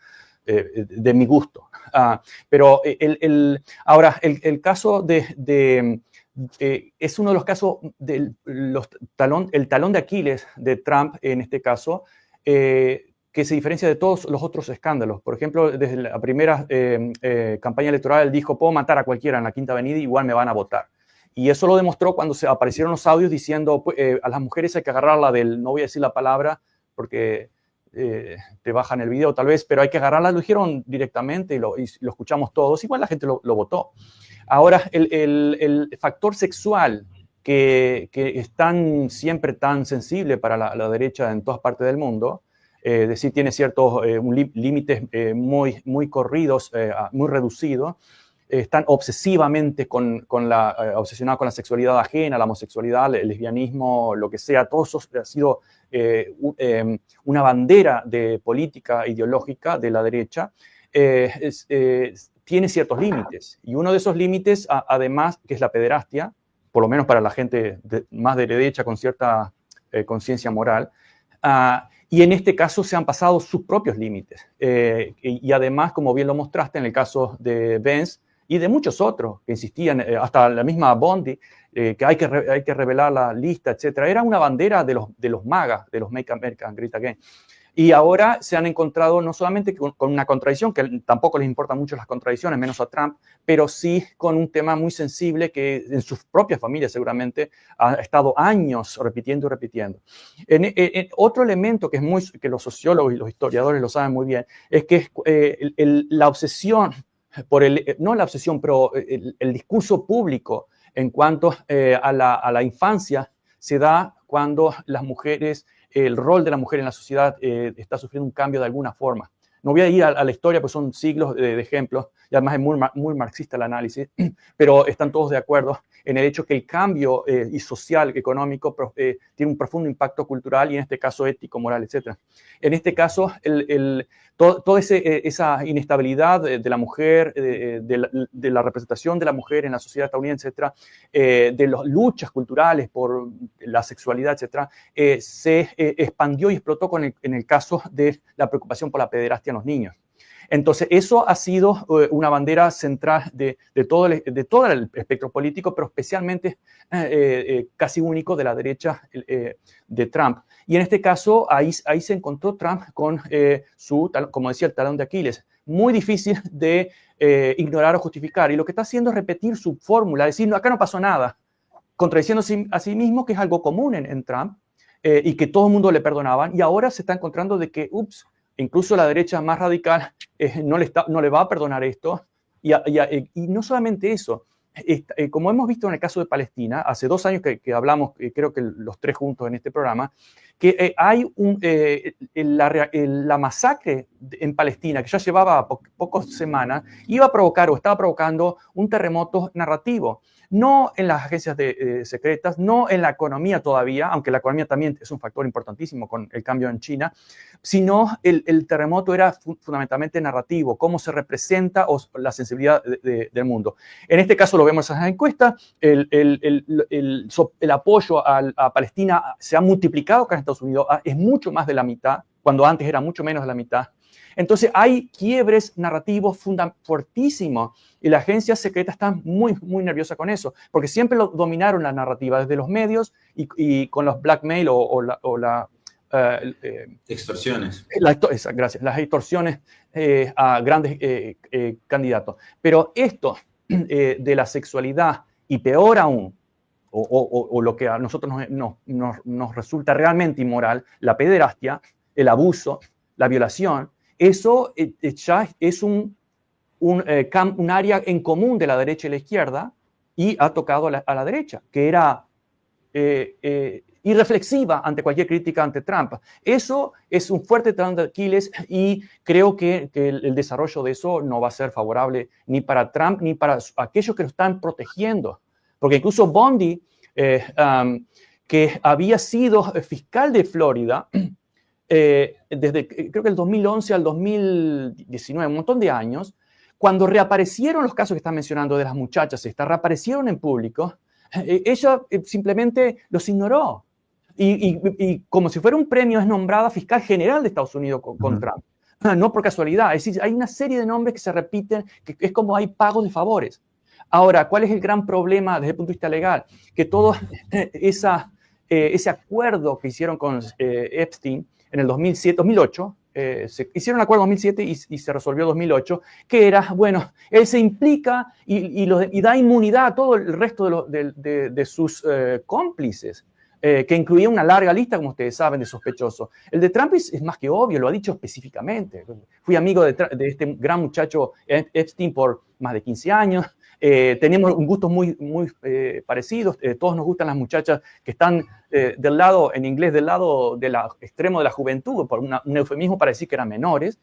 De mi gusto. Pero ahora, el caso es uno de los casos del talón de Aquiles de Trump, en este caso, que se diferencia de todos los otros escándalos. Por ejemplo, desde la primera campaña electoral, él dijo, puedo matar a cualquiera en la Quinta Avenida, igual me van a votar. Y eso lo demostró cuando se aparecieron los audios diciendo, a las mujeres hay que agarrarla no voy a decir la palabra, porque te bajan el video tal vez, pero hay que agarrarla, lo dijeron directamente y lo escuchamos todos, igual la gente lo votó. Ahora, el factor sexual que es siempre tan sensible para la derecha en todas partes del mundo, es decir, tiene ciertos límites muy corridos, muy reducidos, están obsesivamente obsesionados con la sexualidad ajena, la homosexualidad, el lesbianismo, lo que sea. Todo eso ha sido una bandera de política ideológica de la derecha. Tiene ciertos límites. Y uno de esos límites, además, que es la pederastia, por lo menos para la gente más de derecha con cierta conciencia moral, y en este caso se han pasado sus propios límites. Y además, como bien lo mostraste en el caso de Vance, y de muchos otros que insistían, hasta la misma Bondi, que hay que revelar la lista, etc. Era una bandera de los MAGA, de los Make America Great Again. Y ahora se han encontrado no solamente con una contradicción, que tampoco les importan mucho las contradicciones, menos a Trump, pero sí con un tema muy sensible que en sus propias familias seguramente ha estado años repitiendo y repitiendo. Otro elemento que los sociólogos y los historiadores lo saben muy bien, es que la obsesión, no la obsesión, pero el discurso público en cuanto a la infancia se da cuando las mujeres, el rol de la mujer en la sociedad está sufriendo un cambio de alguna forma. No voy a ir a la historia, pues son siglos de ejemplos, y además es muy marxista el análisis, pero están todos de acuerdo en el hecho que el cambio y social, económico, tiene un profundo impacto cultural y en este caso ético, moral, etc. En este caso, toda esa inestabilidad de la mujer, de la representación de la mujer en la sociedad estadounidense, etc., de las luchas culturales por la sexualidad, etc., se expandió y explotó en el caso de la preocupación por la pederastia en los niños. Entonces, eso ha sido una bandera central de todo el espectro político, pero especialmente casi único de la derecha de Trump. Y en este caso, ahí se encontró Trump con como decía, el talón de Aquiles. Muy difícil de ignorar o justificar. Y lo que está haciendo es repetir su fórmula, decir, no, acá no pasó nada, contradiciéndose a sí mismo, que es algo común en Trump, y que todo el mundo le perdonaban. Y ahora se está encontrando de que, incluso la derecha más radical no le va a perdonar esto. Y no solamente eso, como hemos visto en el caso de Palestina, hace 2 años que hablamos, creo que los 3 juntos en este programa, que hay la masacre en Palestina, que ya llevaba pocas semanas, iba a provocar o estaba provocando un terremoto narrativo. No en las agencias secretas, no en la economía todavía, aunque la economía también es un factor importantísimo con el cambio en China, sino el terremoto era fundamentalmente narrativo, cómo se representa la sensibilidad del mundo. En este caso lo vemos en las encuestas, el apoyo a Palestina se ha multiplicado acá en Estados Unidos, es mucho más de la mitad, cuando antes era mucho menos de la mitad. Entonces hay quiebres narrativos fuertísimos y las agencias secretas están muy, muy nerviosas con eso, porque siempre dominaron la narrativa desde los medios y con los blackmail extorsiones. Gracias, las extorsiones a grandes candidatos. Pero esto de la sexualidad y peor aún, o lo que a nosotros nos resulta realmente inmoral, la pederastia, el abuso, la violación, eso ya es un área en común de la derecha y la izquierda y ha tocado a la derecha, que era irreflexiva ante cualquier crítica ante Trump. Eso es un fuerte talón de Aquiles y creo que el desarrollo de eso no va a ser favorable ni para Trump ni para aquellos que lo están protegiendo. Porque incluso Bondi, que había sido fiscal de Florida, desde creo que el 2011 al 2019, un montón de años, cuando reaparecieron los casos que están mencionando de las muchachas, reaparecieron en público, ella simplemente los ignoró. Y como si fuera un premio, es nombrada fiscal general de Estados Unidos con Trump. No por casualidad. Es decir, hay una serie de nombres que se repiten, que es como hay pagos de favores. Ahora, ¿cuál es el gran problema desde el punto de vista legal? Que todo ese acuerdo que hicieron con Epstein en el 2008, se hicieron un acuerdo en 2007 y se resolvió en 2008, que era, bueno, él se implica y da inmunidad a todo el resto de sus cómplices, que incluía una larga lista, como ustedes saben, de sospechosos. El de Trump es más que obvio, lo ha dicho específicamente. Fui amigo de este gran muchacho Epstein por más de 15 años. Tenemos un gusto muy, muy parecidos. Todos nos gustan las muchachas que están del lado, en inglés, del lado del extremo de la juventud, por un eufemismo para decir que eran menores.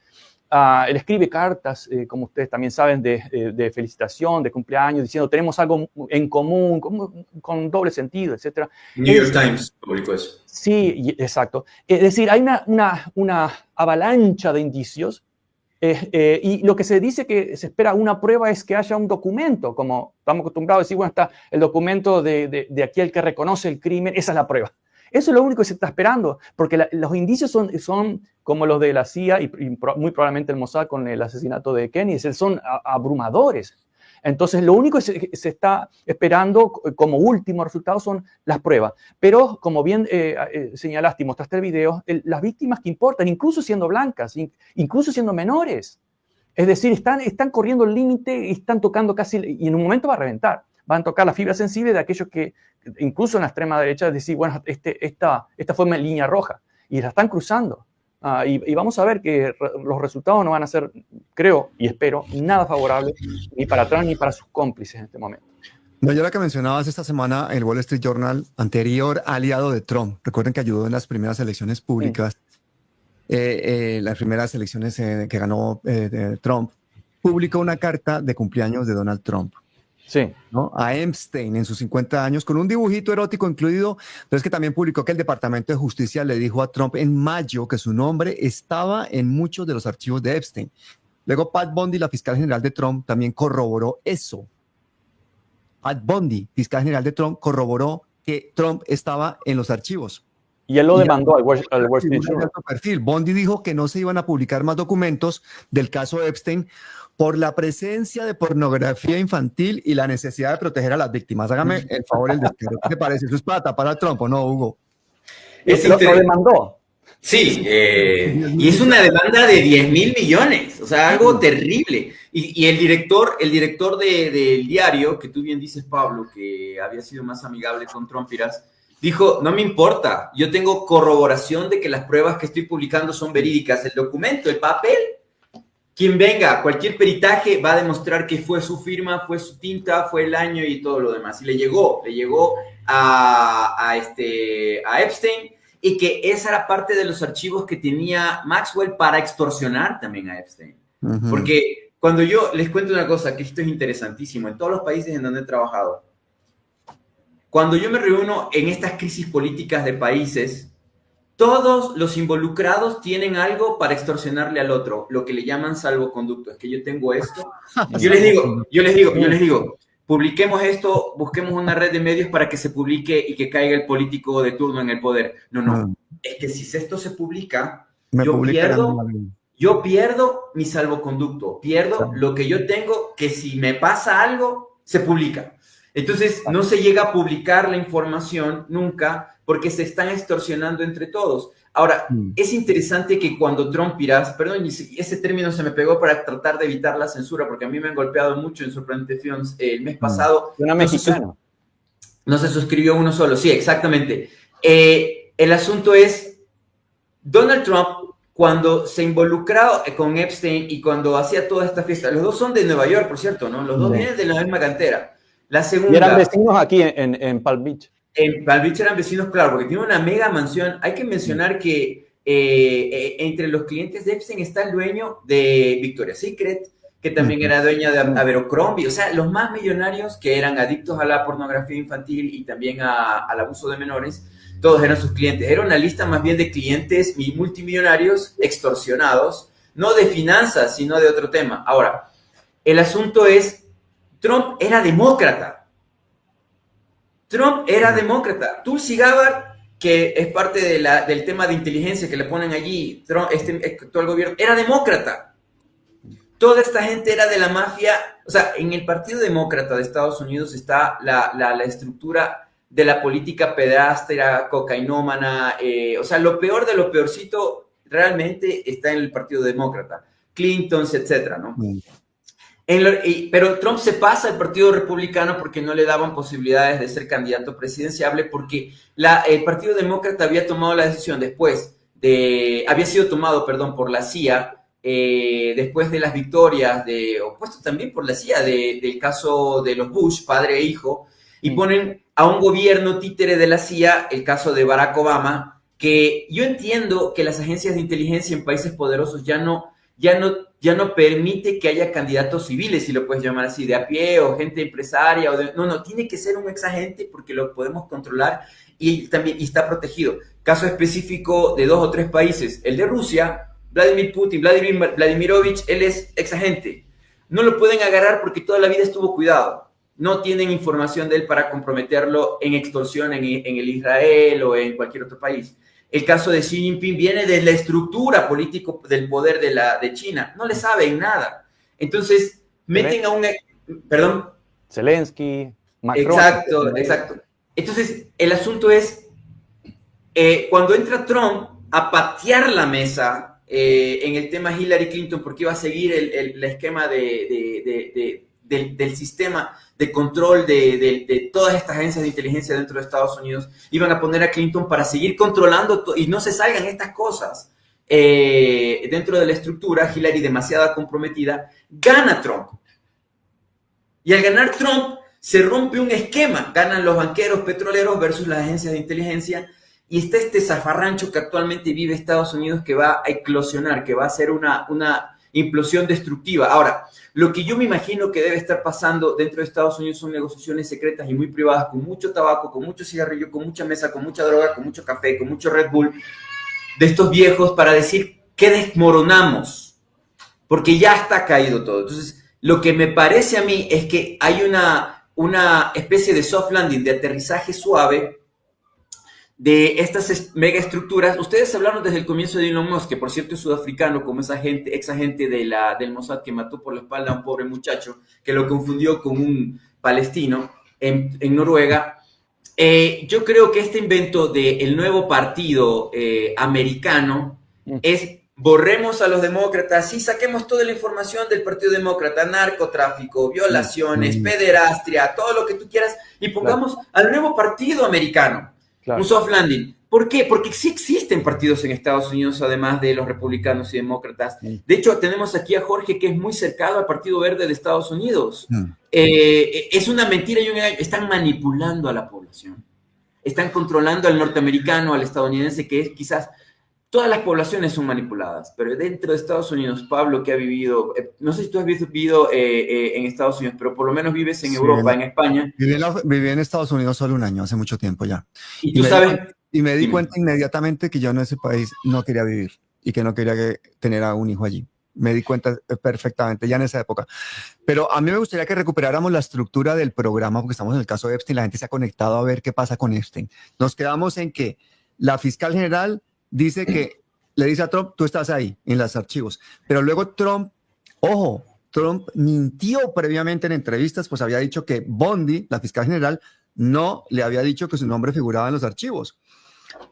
Él escribe cartas, como ustedes también saben, de felicitación, de cumpleaños, diciendo tenemos algo en común, con doble sentido, etc. New York Times publicó eso. Sí, exacto. Es decir, hay una avalancha de indicios. Y lo que se dice que se espera una prueba es que haya un documento, como estamos acostumbrados a decir, bueno, está el documento de aquel que reconoce el crimen, esa es la prueba. Eso es lo único que se está esperando, porque los indicios son como los de la CIA y muy probablemente el Mossad con el asesinato de Kennedy, son abrumadores. Entonces, lo único que se está esperando como último resultado son las pruebas. Pero, como bien señalaste y mostraste el video, las víctimas que importan, incluso siendo blancas, incluso siendo menores. Es decir, están corriendo el límite y están tocando casi, y en un momento va a reventar. Van a tocar la fibra sensible de aquellos que, incluso en la extrema derecha, decir, bueno, esta fue mi línea roja. Y la están cruzando. Y vamos a ver que los resultados no van a ser, creo y espero, nada favorables ni para Trump ni para sus cómplices en este momento. No, yo la que mencionabas esta semana, el Wall Street Journal, anterior aliado de Trump, recuerden que ayudó en las primeras elecciones públicas, las primeras elecciones que ganó Trump, publicó una carta de cumpleaños de Donald Trump. Sí. ¿No? A Epstein en sus 50 años, con un dibujito erótico incluido, pero es que también publicó que el Departamento de Justicia le dijo a Trump en mayo que su nombre estaba en muchos de los archivos de Epstein. Luego Pat Bondi, la fiscal general de Trump, también corroboró eso. Pat Bondi, fiscal general de Trump, corroboró que Trump estaba en los archivos. Y él lo Y demandó al Wall Street de Journal. alto perfil. Bondi dijo que no se iban a publicar más documentos del caso Epstein por la presencia de pornografía infantil y la necesidad de proteger a las víctimas. Hágame el favor el descaro. ¿Qué te parece? ¿Eso es para tapar a Trump o no, Hugo? Lo demandó. Sí, y es una demanda de 10.000 millones, o sea, algo terrible. Y el director del diario, que tú bien dices, Pablo, que había sido más amigable con Trump, dijo, no me importa, yo tengo corroboración de que las pruebas que estoy publicando son verídicas. El documento, el papel, quien venga, cualquier peritaje va a demostrar que fue su firma, fue su tinta, fue el año y todo lo demás. Y le llegó a Epstein, y que esa era parte de los archivos que tenía Maxwell para extorsionar también a Epstein. Porque cuando yo les cuento una cosa, que esto es interesantísimo, en todos los países en donde he trabajado, cuando yo me reúno en estas crisis políticas de países, todos los involucrados tienen algo para extorsionarle al otro, lo que le llaman salvoconducto. Es que yo tengo esto. Yo les digo, publiquemos esto, busquemos una red de medios para que se publique y que caiga el político de turno en el poder. No. Es que si esto se publica, yo pierdo mi salvoconducto, pierdo lo que yo tengo, que si me pasa algo, se publica. Entonces, no se llega a publicar la información nunca porque se están extorsionando entre todos. Ahora, es interesante que cuando Trump, perdón, ese término se me pegó para tratar de evitar la censura, porque a mí me han golpeado mucho en Sorprendente Films el mes pasado. Una mexicana. No se suscribió uno solo, sí, exactamente. El asunto es, Donald Trump, cuando se involucró con Epstein y cuando hacía toda esta fiesta, los dos son de Nueva York, por cierto, ¿no? Los dos vienen de la misma cantera. La segunda, y eran vecinos aquí en Palm Beach. En Palm Beach eran vecinos, claro, porque tiene una mega mansión. Hay que mencionar que entre los clientes de Epstein está el dueño de Victoria's Secret, que también era dueña de Abercrombie. O sea, los más millonarios que eran adictos a la pornografía infantil y también al abuso de menores, todos eran sus clientes. Era una lista más bien de clientes multimillonarios extorsionados, no de finanzas, sino de otro tema. Ahora, el asunto es, Trump era demócrata. Tulsi Gabbard, que es parte del tema de inteligencia que le ponen allí, Trump, todo el gobierno, era demócrata. Toda esta gente era de la mafia. O sea, en el Partido Demócrata de Estados Unidos está la estructura de la política pedástra, cocainómana. O sea, lo peor de lo peorcito realmente está en el Partido Demócrata. Clintons, etcétera, ¿no? Pero Trump se pasa al Partido Republicano porque no le daban posibilidades de ser candidato presidenciable, porque el Partido Demócrata había tomado la decisión había sido tomado por la CIA después de las victorias, opuesto también por la CIA, del caso de los Bush, padre e hijo, y ponen a un gobierno títere de la CIA, el caso de Barack Obama, que yo entiendo que las agencias de inteligencia en países poderosos ya no permite que haya candidatos civiles, si lo puedes llamar así, de a pie o gente empresaria. No, tiene que ser un exagente porque lo podemos controlar y está protegido. Caso específico de 2 o 3 países, el de Rusia, Vladimir Putin, Vladimirovich, él es exagente. No lo pueden agarrar porque toda la vida estuvo cuidado. No tienen información de él para comprometerlo en extorsión en el Israel o en cualquier otro país. El caso de Xi Jinping viene de la estructura político del poder de China. No le saben nada. Entonces, meten a un... Perdón. Zelensky, Macron. Exacto. Entonces, el asunto es, cuando entra Trump a patear la mesa en el tema Hillary Clinton, porque iba a seguir el esquema del sistema de control de todas estas agencias de inteligencia dentro de Estados Unidos, iban a poner a Clinton para seguir controlando y no se salgan estas cosas dentro de la estructura. Hillary, demasiado comprometida, gana Trump. Y al ganar Trump, se rompe un esquema. Ganan los banqueros petroleros versus las agencias de inteligencia. Y está este zafarrancho que actualmente vive Estados Unidos, que va a eclosionar, que va a ser una implosión destructiva. Ahora, lo que yo me imagino que debe estar pasando dentro de Estados Unidos son negociaciones secretas y muy privadas, con mucho tabaco, con mucho cigarrillo, con mucha mesa, con mucha droga, con mucho café, con mucho Red Bull, de estos viejos, para decir que desmoronamos, porque ya está caído todo. Entonces, lo que me parece a mí es que hay una especie de soft landing, de aterrizaje suave, de estas megaestructuras. Ustedes hablaron desde el comienzo de Elon Musk, que por cierto es sudafricano, como esa gente, ex agente del Mossad que mató por la espalda a un pobre muchacho, que lo confundió con un palestino en Noruega. Yo creo que este invento del nuevo partido americano es: borremos a los demócratas y saquemos toda la información del Partido Demócrata, narcotráfico, violaciones, pederastria, todo lo que tú quieras, y pongamos al nuevo partido americano, un soft landing. ¿Por qué? Porque sí existen partidos en Estados Unidos, además de los republicanos y demócratas. De hecho, tenemos aquí a Jorge, que es muy cercano al Partido Verde de Estados Unidos. Es una mentira y un engaño. Están manipulando a la población. Están controlando al norteamericano, al estadounidense, que es quizás... Todas las poblaciones son manipuladas, pero dentro de Estados Unidos, Pablo, que ha vivido, no sé si tú has vivido en Estados Unidos, pero por lo menos vives en Europa, en España. Viví en Estados Unidos solo un año, hace mucho tiempo ya. Y tú sabes... Y me di cuenta inmediatamente que yo en ese país no quería vivir y que no quería tener a un hijo allí. Me di cuenta perfectamente ya en esa época. Pero a mí me gustaría que recuperáramos la estructura del programa, porque estamos en el caso de Epstein, la gente se ha conectado a ver qué pasa con Epstein. Nos quedamos en que la fiscal general dice que le dice a Trump, tú estás ahí en los archivos. Pero luego Trump mintió previamente en entrevistas, pues había dicho que Bondi, la fiscal general, no le había dicho que su nombre figuraba en los archivos.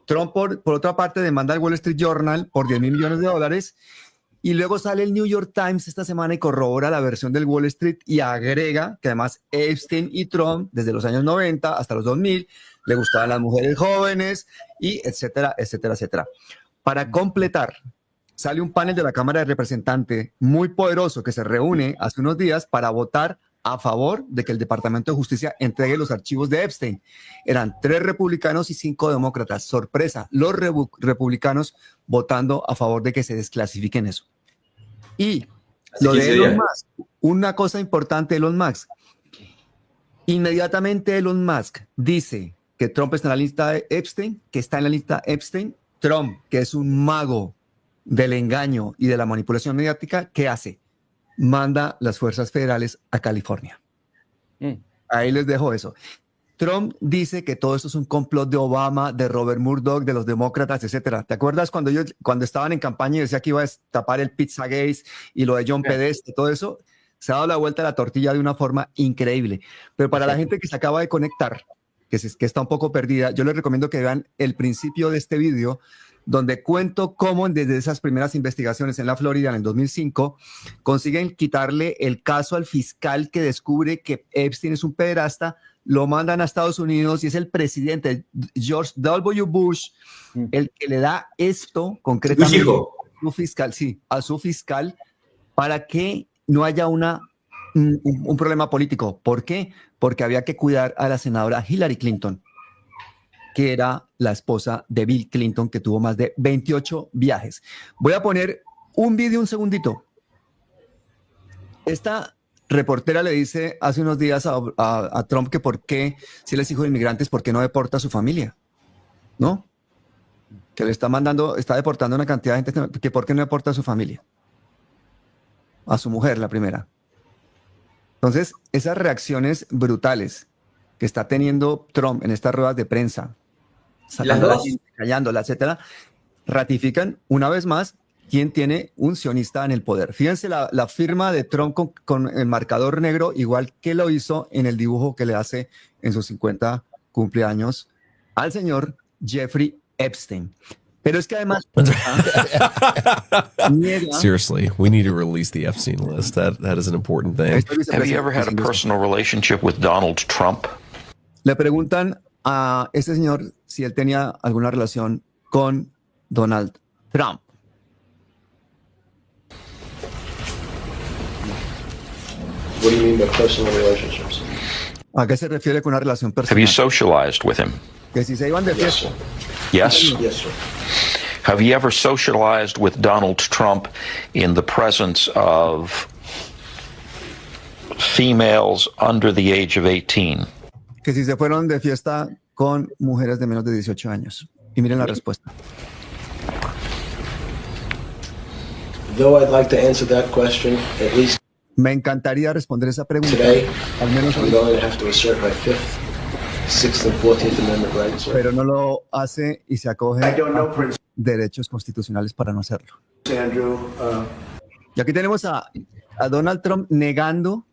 Trump, por otra parte, demanda al Wall Street Journal por $10,000 millones y luego sale el New York Times esta semana y corrobora la versión del Wall Street y agrega que además Epstein y Trump, desde los años 90 hasta los 2000, le gustaban las mujeres jóvenes y etcétera, etcétera, etcétera. Para completar, sale un panel de la Cámara de Representantes muy poderoso que se reúne hace unos días para votar a favor de que el Departamento de Justicia entregue los archivos de Epstein. Eran 3 republicanos y 5 demócratas. Sorpresa, los republicanos votando a favor de que se desclasifiquen eso. Y lo de Elon Musk, una cosa importante de Elon Musk. Inmediatamente Elon Musk dice que Trump está en la lista de Epstein, que está en la lista Epstein. Trump, que es un mago del engaño y de la manipulación mediática, ¿qué hace? Manda las fuerzas federales a California. Ahí les dejo eso. Trump dice que todo esto es un complot de Obama, de Robert Murdoch, de los demócratas, etcétera. ¿Te acuerdas cuando estaban en campaña y decía que iba a destapar el Pizzagate y lo de John Podesta y todo eso? Se ha dado la vuelta a la tortilla de una forma increíble. Pero para la gente que se acaba de conectar, que está un poco perdida, yo les recomiendo que vean el principio de este video, donde cuento cómo desde esas primeras investigaciones en la Florida en el 2005 consiguen quitarle el caso al fiscal que descubre que Epstein es un pederasta, lo mandan a Estados Unidos y es el presidente George W. Bush el que le da esto concretamente a su fiscal para que no haya un problema político. ¿Por qué? Porque había que cuidar a la senadora Hillary Clinton, que era la esposa de Bill Clinton, que tuvo más de 28 viajes. Voy a poner un video un segundito. Esta reportera le dice hace unos días a Trump que por qué, si él es hijo de inmigrantes, ¿por qué no deporta a su familia? ¿No? Que le está deportando una cantidad de gente, que por qué no deporta a su familia. A su mujer, la primera. Entonces, esas reacciones brutales que está teniendo Trump en estas ruedas de prensa, callándola, etcétera, ratifican una vez más quién tiene un sionista en el poder. Fíjense la firma de Trump con el marcador negro, igual que lo hizo en el dibujo que le hace en sus 50 cumpleaños al señor Jeffrey Epstein. Pero es que además seriously, we need to release the Epstein list. That is an important thing. Have you ever had a personal relationship with Donald Trump? Le preguntan a este señor si él tenía alguna relación con Donald Trump. What do you mean by personal relationships? ¿A qué se refiere con una relación personal? Have you socialized with him? Que si se iban de fiesta. Yes. Yes, sir. Have you ever socialized with Donald Trump in the presence of females under the age of 18? Que si se fueron de fiesta con mujeres de menos de 18 años. Y miren la respuesta. Though I'd like to answer that question, at least Me encantaría responder esa pregunta. today, Al menos I'm going to have to assert my fifth Sixth and 14th Amendment rights. pero no lo hace y se acoge I don't know a Prince derechos constitucionales para no hacerlo. Andrew. Y aquí tenemos a Donald Trump negando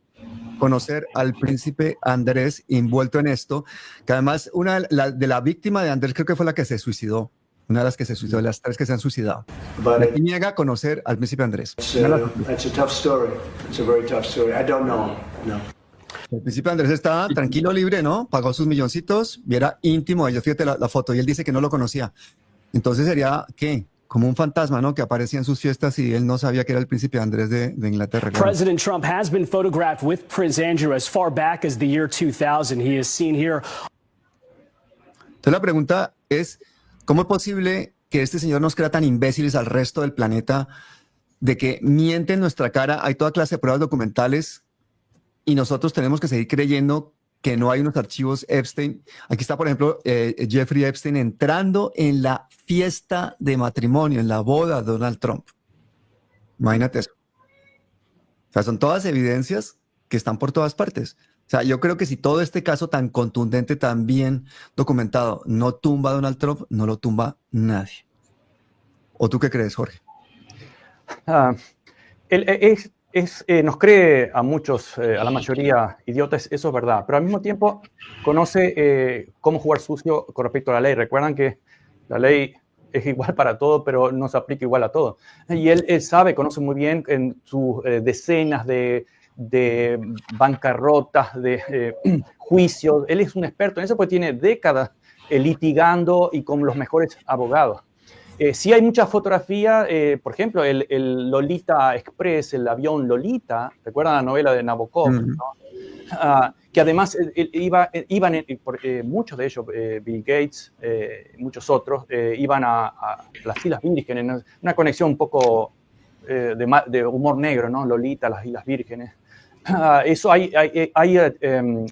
conocer al príncipe Andrés envuelto en esto, que además de la víctima de Andrés creo que fue la que se suicidó, una de las que se suicidó, de las 3 que se han suicidado. But Y niega conocer al príncipe Andrés. it's a tough story. It's a very tough story. I don't know. No. El príncipe Andrés está tranquilo, libre, ¿no? Pagó sus milloncitos y era íntimo de ellos. Fíjate la foto y él dice que no lo conocía. Entonces sería, ¿qué? Como un fantasma, ¿no? Que aparecía en sus fiestas y él no sabía que era el príncipe Andrés de Inglaterra. President Trump has been photographed with Prince Andrew as far back as the year 2000. He is seen here. Entonces la pregunta es, ¿cómo es posible que este señor nos crea tan imbéciles al resto del planeta de que miente en nuestra cara? Hay toda clase de pruebas documentales y nosotros tenemos que seguir creyendo que no hay unos archivos Epstein. Aquí está, por ejemplo, Jeffrey Epstein entrando en la fiesta de matrimonio, en la boda de Donald Trump. Imagínate eso. O sea, son todas evidencias que están por todas partes. O sea, yo creo que si todo este caso tan contundente, tan bien documentado, no tumba a Donald Trump, no lo tumba nadie. ¿O tú qué crees, Jorge? Nos cree a muchos, a la mayoría, idiotas, eso es verdad, pero al mismo tiempo conoce cómo jugar sucio con respecto a la ley. Recuerdan que la ley es igual para todo, pero no se aplica igual a todo. Y él conoce muy bien en sus decenas de bancarrotas, de juicios. Él es un experto en eso porque tiene décadas litigando y con los mejores abogados. Sí hay mucha fotografía, por ejemplo, el Lolita Express, el avión Lolita, ¿recuerdan la novela de Nabokov? ¿No? Que además iban muchos de ellos, Bill Gates, muchos otros, iban a las Islas Vírgenes, una conexión un poco de humor negro, ¿no? Lolita, las Islas Vírgenes. Eso hay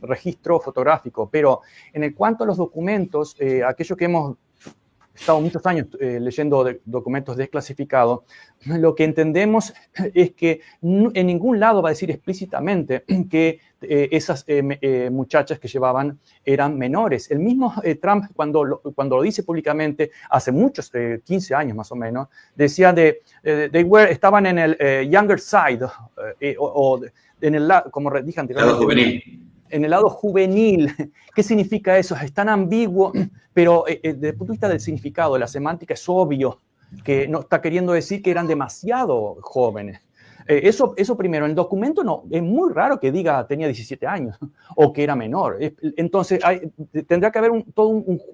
registro fotográfico, pero en cuanto a los documentos, aquello que hemos estado muchos años leyendo documentos desclasificados, lo que entendemos es que en ningún lado va a decir explícitamente que esas muchachas que llevaban eran menores. El mismo Trump, cuando lo dice públicamente, hace muchos, 15 años más o menos, decía estaban en el younger side, o en el lado, como dije anteriormente, en el lado juvenil. ¿Qué significa eso? Es tan ambiguo, pero desde el punto de vista del significado, de la semántica, es obvio que no está queriendo decir que eran demasiado jóvenes. Eso primero. En el documento no, es muy raro que diga tenía 17 años o que era menor. Entonces tendrá que haber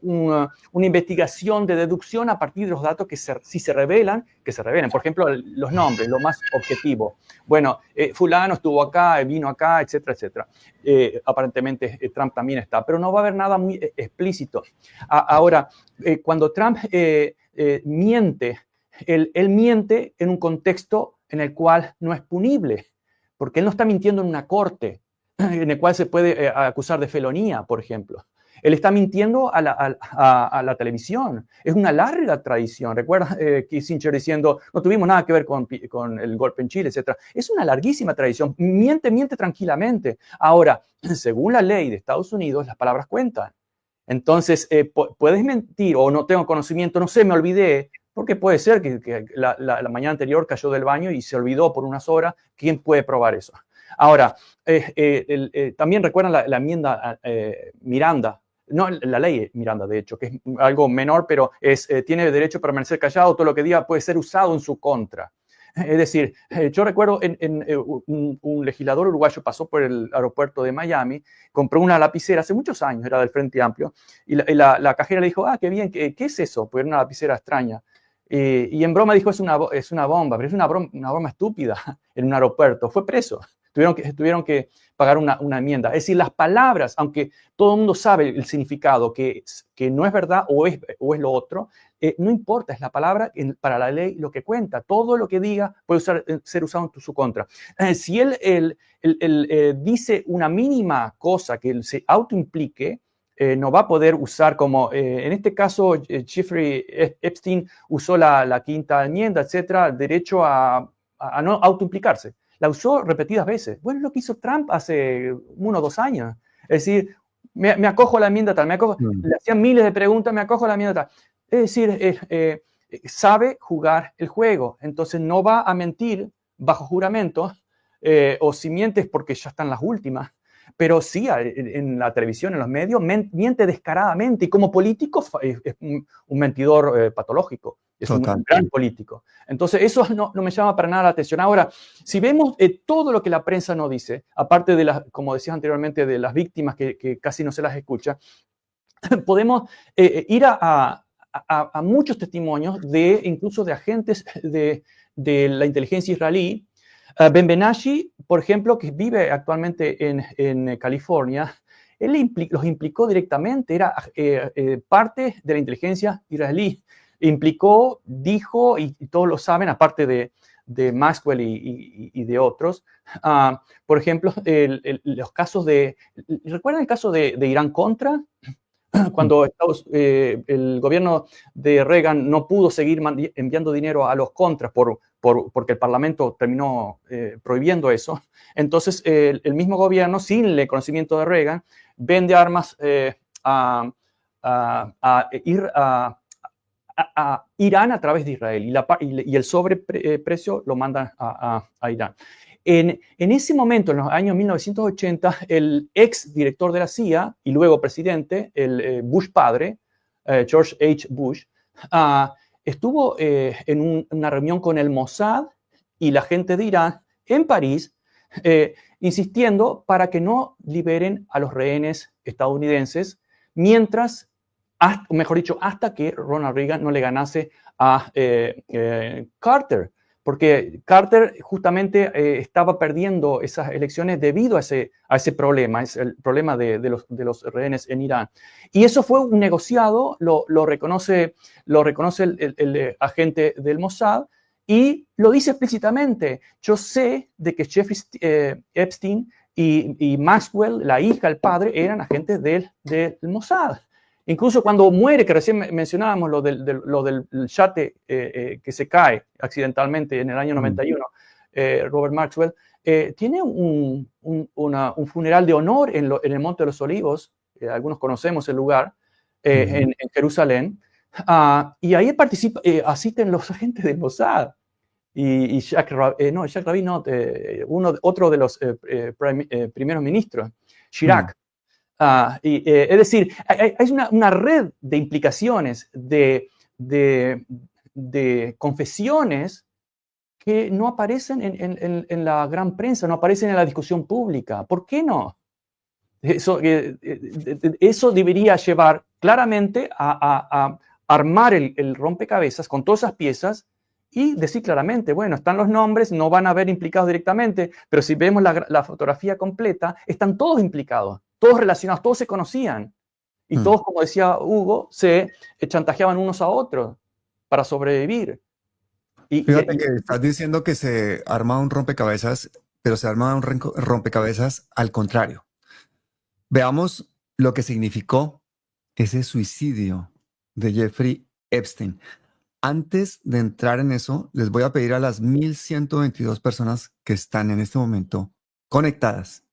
una investigación de deducción a partir de los datos que si se revelan, que se revelen. Por ejemplo, los nombres, lo más objetivo. Bueno, fulano estuvo acá, vino acá, etcétera, etcétera. Aparentemente Trump también está, pero no va a haber nada muy explícito. Ahora, cuando Trump miente, él miente en un contexto en el cual no es punible, porque él no está mintiendo en una corte en el cual se puede acusar de felonía, por ejemplo. Él está mintiendo a la televisión. Es una larga tradición. Recuerda Kissinger diciendo, no tuvimos nada que ver con el golpe en Chile, etc. Es una larguísima tradición. Miente tranquilamente. Ahora, según la ley de Estados Unidos, las palabras cuentan. Entonces, puedes mentir o no tengo conocimiento, no sé, me olvidé, porque puede ser que la mañana anterior cayó del baño y se olvidó por unas horas. ¿Quién puede probar eso? Ahora, también recuerdan la enmienda Miranda, no la ley Miranda, de hecho, que es algo menor, pero tiene derecho a permanecer callado, todo lo que diga puede ser usado en su contra. Es decir, yo recuerdo un legislador uruguayo pasó por el aeropuerto de Miami, compró una lapicera hace muchos años, era del Frente Amplio, y la cajera le dijo, qué bien, ¿qué es eso? Pues era una lapicera extraña. Y en broma dijo, es una bomba, pero es una broma estúpida en un aeropuerto. Fue preso. Tuvieron que pagar una enmienda. Es decir, las palabras, aunque todo el mundo sabe el significado, que no es verdad o es lo otro, no importa, es la palabra para la ley lo que cuenta. Todo lo que diga puede ser usado en su contra. Si él dice una mínima cosa que él se autoimplique, no va a poder usar como, en este caso, Jeffrey Epstein usó la quinta enmienda, etcétera, derecho a no autoimplicarse. La usó repetidas veces. Bueno, es lo que hizo Trump hace 1 o 2 años. Es decir, me acojo a la enmienda tal, le hacían miles de preguntas, me acojo a la enmienda tal. Es decir, sabe jugar el juego, entonces no va a mentir bajo juramento, o si mientes porque ya están las últimas, pero sí en la televisión, en los medios, miente descaradamente, y como político es un mentidor patológico, es un gran político. Entonces eso no me llama para nada la atención. Ahora, si vemos todo lo que la prensa no dice, aparte de las, como decías anteriormente, de las víctimas que casi no se las escucha, podemos ir a muchos testimonios incluso de agentes de la inteligencia israelí. Ben Benashi, por ejemplo, que vive actualmente en California, él los implicó directamente, era parte de la inteligencia israelí. Implicó, dijo, y todos lo saben, aparte de Maxwell y de otros, por ejemplo, los casos ¿recuerdan el caso de Irán-Contra? Cuando el gobierno de Reagan no pudo seguir enviando dinero a los contras porque el Parlamento terminó prohibiendo eso. Entonces, el mismo gobierno, sin el conocimiento de Reagan, vende armas a Irán a través de Israel, y el sobreprecio lo mandan a Irán. En ese momento, en los años 1980, el ex director de la CIA y luego presidente, el Bush padre, George H. Bush, estuvo en una reunión con el Mossad y la gente de Irán en París, insistiendo para que no liberen a los rehenes estadounidenses mientras, mejor dicho, hasta que Ronald Reagan no le ganase a Carter. Porque Carter justamente estaba perdiendo esas elecciones debido a ese problema, es el problema de los rehenes en Irán. Y eso fue un negociado, lo reconoce el agente del Mossad, y lo dice explícitamente. Yo sé de que Jeffrey Epstein y Maxwell, la hija, el padre, eran agentes del Mossad. Incluso cuando muere, que recién mencionábamos lo del yate que se cae accidentalmente en el año 91, Robert Maxwell, tiene un funeral de honor en el Monte de los Olivos, algunos conocemos el lugar, en Jerusalén, y ahí asisten los agentes del Mossad. Y Jacques Rabin, otro de los primeros ministros, Chirac. Es decir, hay una red de implicaciones, de confesiones que no aparecen en la gran prensa, no aparecen en la discusión pública. ¿Por qué no? Eso debería llevar claramente a armar el rompecabezas con todas esas piezas y decir claramente, bueno, están los nombres, no van a ver implicados directamente, pero si vemos la fotografía completa, están todos implicados, todos relacionados, todos se conocían. Y todos, como decía Hugo, se chantajeaban unos a otros para sobrevivir. Fíjate que estás diciendo que se arma un rompecabezas, pero se arma un rompecabezas al contrario. Veamos lo que significó ese suicidio de Jeffrey Epstein. Antes de entrar en eso, les voy a pedir a las 1,122 personas que están en este momento conectadas,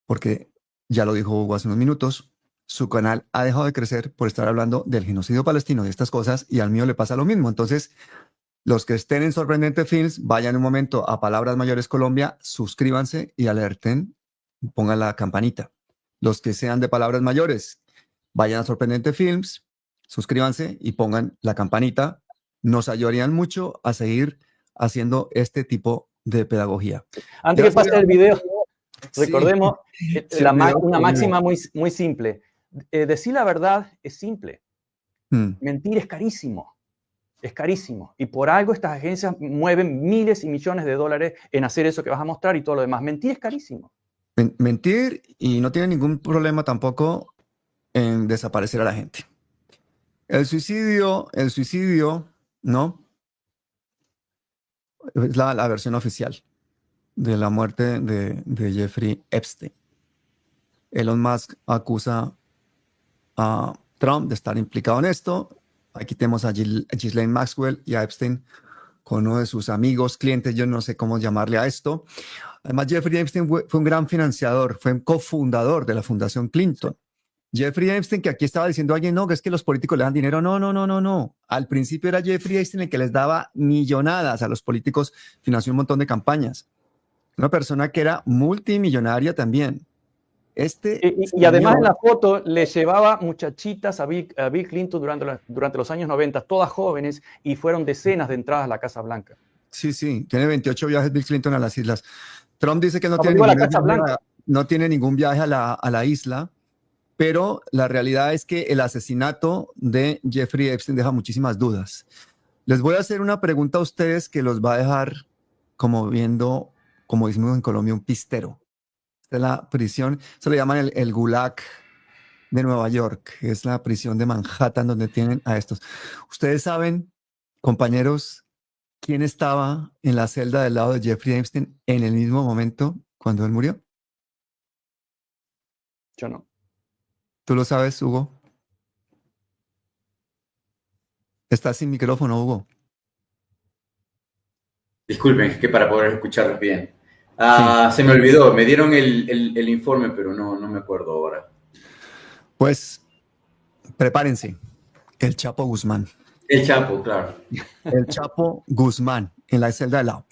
porque ya lo dijo Hugo hace unos minutos, su canal ha dejado de crecer por estar hablando del genocidio palestino y estas cosas, y al mío le pasa lo mismo. Entonces, los que estén en Sorprendente Films, vayan un momento a Palabras Mayores Colombia, suscríbanse y alerten, pongan la campanita. Los que sean de Palabras Mayores, vayan a Sorprendente Films, suscríbanse y pongan la campanita. Nos ayudarían mucho a seguir haciendo este tipo de pedagogía. Antes que pase el video, recordemos una máxima máxima muy simple. Decir la verdad es simple. Mentir es carísimo. Es carísimo. Y por algo estas agencias mueven miles y millones de dólares en hacer eso que vas a mostrar y todo lo demás. Mentir es carísimo. Mentir, y no tiene ningún problema tampoco en desaparecer a la gente. El suicidio, ¿no? Es la versión oficial de la muerte de Jeffrey Epstein. Elon Musk acusa a Trump de estar implicado en esto. Aquí tenemos a Ghislaine Maxwell y a Epstein con uno de sus amigos, clientes, yo no sé cómo llamarle a esto. Además, Jeffrey Epstein fue un gran financiador, fue un cofundador de la Fundación Clinton. Jeffrey Epstein, que aquí estaba diciendo alguien, no, que es que los políticos le dan dinero. No, no, no, no, no. Al principio era Jeffrey Epstein el que les daba millonadas a los políticos, financió un montón de campañas. Una persona que era multimillonaria también. Y además en la foto le llevaba muchachitas a Bill Clinton durante los años 90, todas jóvenes, y fueron decenas de entradas a la Casa Blanca. Sí, sí, tiene 28 viajes Bill Clinton a las islas. Trump dice que no tiene ningún viaje a la isla, pero la realidad es que el asesinato de Jeffrey Epstein deja muchísimas dudas. Les voy a hacer una pregunta a ustedes que los va a dejar como viendo, como decimos en Colombia, un pistero. Esta es la prisión, se le llaman el Gulag de Nueva York, que es la prisión de Manhattan donde tienen a estos. ¿Ustedes saben, compañeros, quién estaba en la celda del lado de Jeffrey Epstein en el mismo momento cuando él murió? Yo no. ¿Tú lo sabes, Hugo? Estás sin micrófono, Hugo. Disculpen, es que para poder escucharlos bien. Sí. Se me olvidó, me dieron el informe, pero no me acuerdo ahora. Pues prepárense, el Chapo Guzmán. El Chapo, claro. El Chapo Guzmán, en la celda de lado.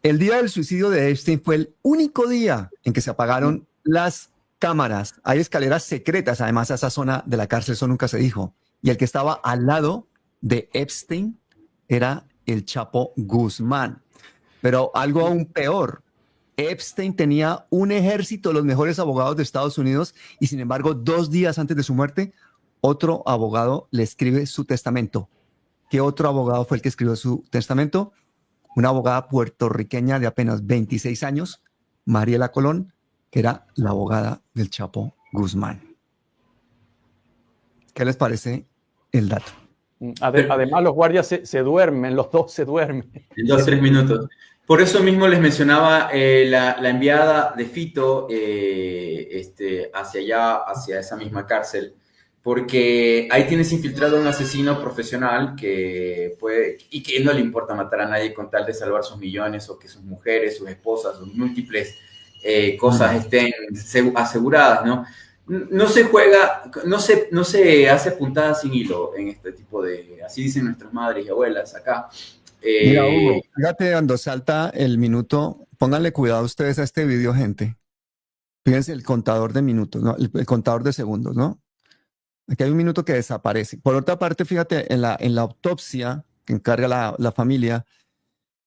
El día del suicidio de Epstein fue el único día en que se apagaron las cámaras. Hay escaleras secretas, además, a esa zona de la cárcel, eso nunca se dijo. Y el que estaba al lado de Epstein era el Chapo Guzmán. Pero algo aún peor, Epstein tenía un ejército de los mejores abogados de Estados Unidos y, sin embargo, 2 días antes de su muerte, otro abogado le escribe su testamento. ¿Qué otro abogado fue el que escribió su testamento? Una abogada puertorriqueña de apenas 26 años, Mariela Colón, que era la abogada del Chapo Guzmán. ¿Qué les parece el dato? Además, los guardias se duermen, los dos se duermen. En 2-3 minutos. Por eso mismo les mencionaba la enviada de Fito hacia allá, hacia esa misma cárcel, porque ahí tienes infiltrado a un asesino profesional que puede, y que no le importa matar a nadie con tal de salvar sus millones o que sus mujeres, sus esposas, sus múltiples cosas estén aseguradas, ¿no? No se juega, no se hace puntada sin hilo en este tipo de, así dicen nuestras madres y abuelas acá. Mira, Hugo, fíjate cuando salta el minuto, pónganle cuidado ustedes a este video, gente. Fíjense el contador de minutos, ¿no? El contador de segundos, ¿no? Aquí hay un minuto que desaparece. Por otra parte, fíjate, en la autopsia que encarga la familia,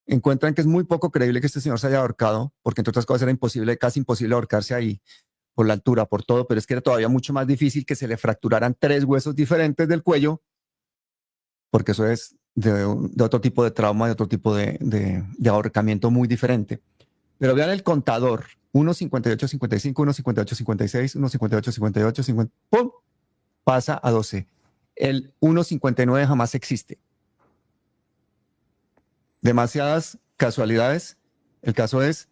encuentran que es muy poco creíble que este señor se haya ahorcado, porque entre otras cosas era imposible, casi imposible ahorcarse ahí, por la altura, por todo, pero es que era todavía mucho más difícil que se le fracturaran 3 huesos diferentes del cuello, porque eso es de otro tipo de trauma, de otro tipo de ahorcamiento muy diferente. Pero vean el contador, 1.58.55, 1.58.56, 1.58.58, 50, ¡pum!, pasa a 12. El 1.59 jamás existe. Demasiadas casualidades. El caso es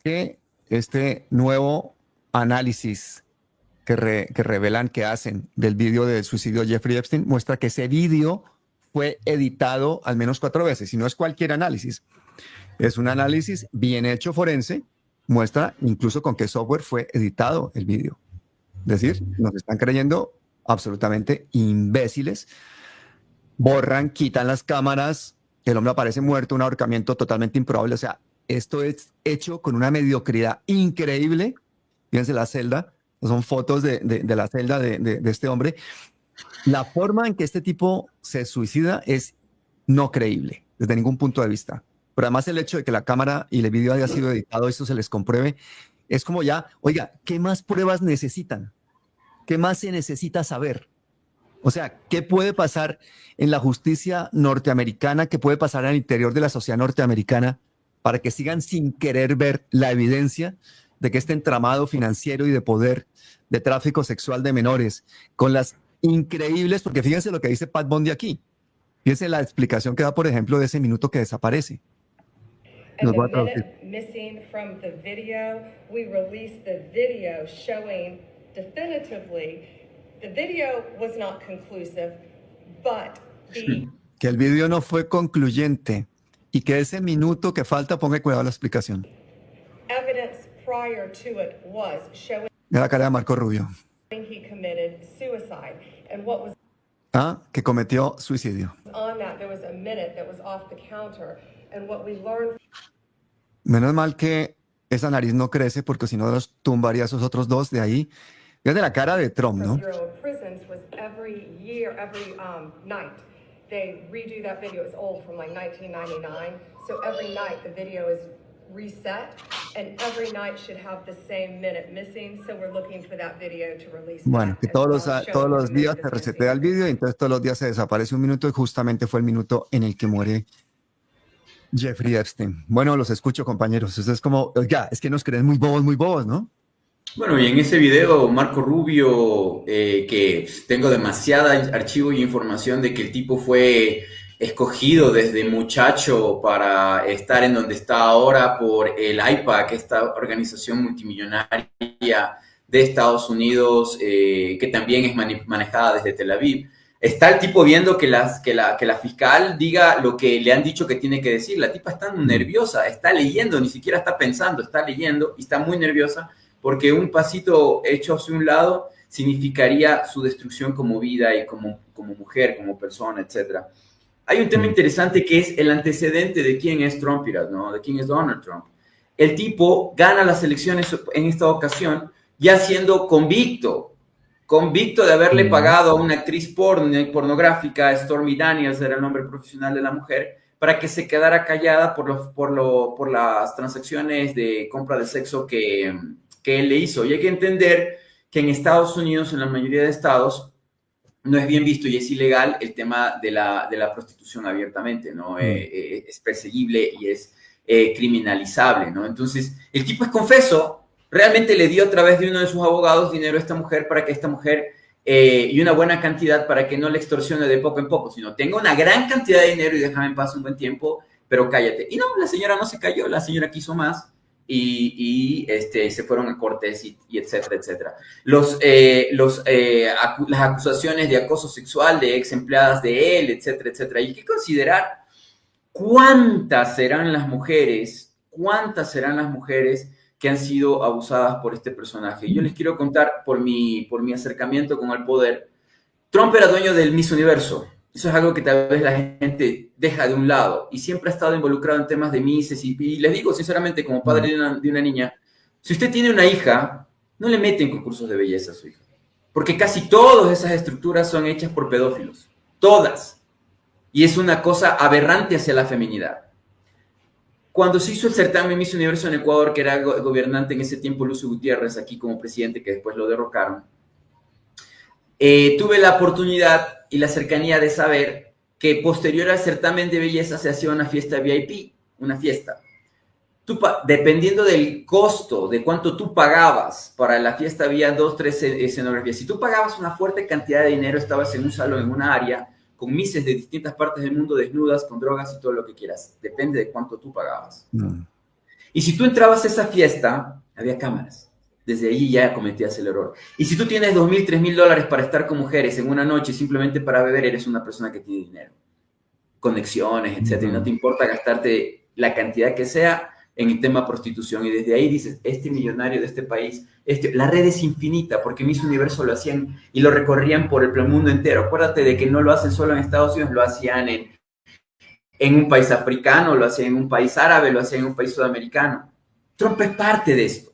que este nuevo análisis que revelan, que hacen del vídeo del suicidio de Jeffrey Epstein, muestra que ese vídeo fue editado al menos 4 veces, y no es cualquier análisis. Es un análisis bien hecho forense, muestra incluso con qué software fue editado el vídeo. Es decir, nos están creyendo absolutamente imbéciles. Borran, quitan las cámaras, el hombre aparece muerto, un ahorcamiento totalmente improbable. O sea, esto es hecho con una mediocridad increíble. Fíjense la celda, son fotos de la celda de este hombre. La forma en que este tipo se suicida es no creíble desde ningún punto de vista. Pero además el hecho de que la cámara y el video haya sido editado, esto se les compruebe, es como ya, oiga, ¿qué más pruebas necesitan? ¿Qué más se necesita saber? O sea, ¿qué puede pasar en la justicia norteamericana? ¿Qué puede pasar al interior de la sociedad norteamericana para que sigan sin querer ver la evidencia de que este entramado financiero y de poder de tráfico sexual de menores, con las increíbles, porque fíjense lo que dice Pat Bundy aquí, fíjense la explicación que da, por ejemplo, de ese minuto que desaparece. Nos va a traducir. Missing from the video, we released the video showing definitively the video was not conclusive, but the... Que el video no fue concluyente, y que ese minuto que falta ponga cuidado a la explicación. Evidence prior to it was showing Mira la cara de Marco Rubio. he committed suicide. And what was Que cometió suicidio. on that, there was a minute that was off the counter. And what we learned Menos mal que esa nariz no crece porque si no los tumbaría a esos otros dos de ahí. Fíjate la cara de Trump, from ¿no? Bureau of Prisons was every year, every night, they redo that video. It's old, from like 1999. So every night the video is reset, and every night should have the same minute missing. So we're looking for that video to release. Bueno, que todos todos los días se resetea el vídeo y entonces todos los días se desaparece un minuto y justamente fue el minuto en el que muere Jeffrey Epstein. Bueno, los escucho, compañeros. Eso es como, oiga, es que nos creen muy bobos, ¿no? Bueno, y en ese video, Marco Rubio, que tengo demasiada archivo y información de que el tipo fue escogido desde muchacho para estar en donde está ahora por el AIPAC, esta organización multimillonaria de Estados Unidos, que también es manejada desde Tel Aviv. Está el tipo viendo que la fiscal diga lo que le han dicho que tiene que decir. La tipa está nerviosa, está leyendo, ni siquiera está pensando, está leyendo y está muy nerviosa porque un pasito hecho hacia un lado significaría su destrucción como vida y como mujer, como persona, etc. Hay un tema interesante que es el antecedente de quién es Trump, ¿no? De quién es Donald Trump. El tipo gana las elecciones en esta ocasión ya siendo convicto de haberle pagado a una actriz pornográfica, Stormy Daniels era el nombre profesional de la mujer, para que se quedara callada por las transacciones de compra de sexo que él le hizo. Y hay que entender que en Estados Unidos, en la mayoría de estados, no es bien visto y es ilegal el tema de la prostitución abiertamente, ¿no? Es perseguible y es criminalizable, ¿no? Entonces, el tipo es confeso, realmente le dio a través de uno de sus abogados dinero a esta mujer para que esta mujer, y una buena cantidad para que no le extorsione de poco en poco, sino tenga una gran cantidad de dinero y déjame en paz un buen tiempo, pero cállate. Y no, la señora no se cayó, la señora quiso más y se fueron a cortes y etcétera, etcétera. Las acusaciones de acoso sexual de ex empleadas de él, etcétera, etcétera. Y hay que considerar cuántas serán las mujeres que han sido abusadas por este personaje. Yo les quiero contar por mi acercamiento con el poder. Trump era dueño del Miss Universo. Eso es algo que tal vez la gente deja de un lado y siempre ha estado involucrado en temas de Misses y les digo sinceramente como padre de una niña, si usted tiene una hija, no le mete en concursos de belleza a su hija, porque casi todas esas estructuras son hechas por pedófilos, todas, y es una cosa aberrante hacia la feminidad. Cuando se hizo el certamen Miss Universo en Ecuador, que era gobernante en ese tiempo Lucio Gutiérrez, aquí como presidente, que después lo derrocaron, tuve la oportunidad y la cercanía de saber que posterior al certamen de belleza se hacía una fiesta VIP, una fiesta. Dependiendo del costo, de cuánto tú pagabas para la fiesta, había 2, 3 escenografías. Si tú pagabas una fuerte cantidad de dinero, estabas en un salón, en una área, con misses de distintas partes del mundo desnudas, con drogas y todo lo que quieras. Depende de cuánto tú pagabas. Y si tú entrabas a esa fiesta, había cámaras. Desde ahí ya cometías el error. Y si tú tienes $2,000, $3,000 para estar con mujeres en una noche simplemente para beber, eres una persona que tiene dinero, conexiones, etc. Y no te importa gastarte la cantidad que sea en el tema prostitución. Y desde ahí dices, este millonario de este país, la red es infinita, porque Miss Universo lo hacían y lo recorrían por el mundo entero. Acuérdate de que no lo hacen solo en Estados Unidos, lo hacían en un país africano, lo hacían en un país árabe, lo hacían en un país sudamericano. Trump es parte de esto.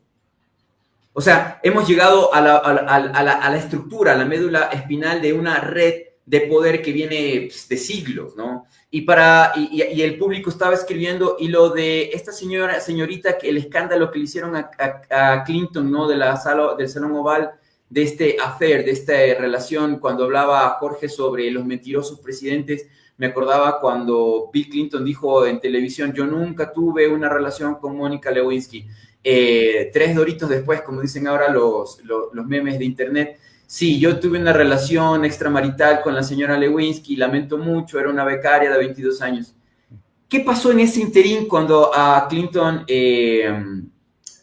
O sea, hemos llegado a la estructura, a la médula espinal de una red de poder que viene de siglos, ¿no? Y el público estaba escribiendo, y lo de esta señorita, que el escándalo que le hicieron a Clinton, ¿no? Del Salón Oval, de este affair, de esta relación, cuando hablaba Jorge sobre los mentirosos presidentes, me acordaba cuando Bill Clinton dijo en televisión, yo nunca tuve una relación con Mónica Lewinsky. 3 doritos después, como dicen ahora los memes de internet, sí, yo tuve una relación extramarital con la señora Lewinsky, lamento mucho, era una becaria de 22 años. ¿Qué pasó en ese interín cuando a Clinton le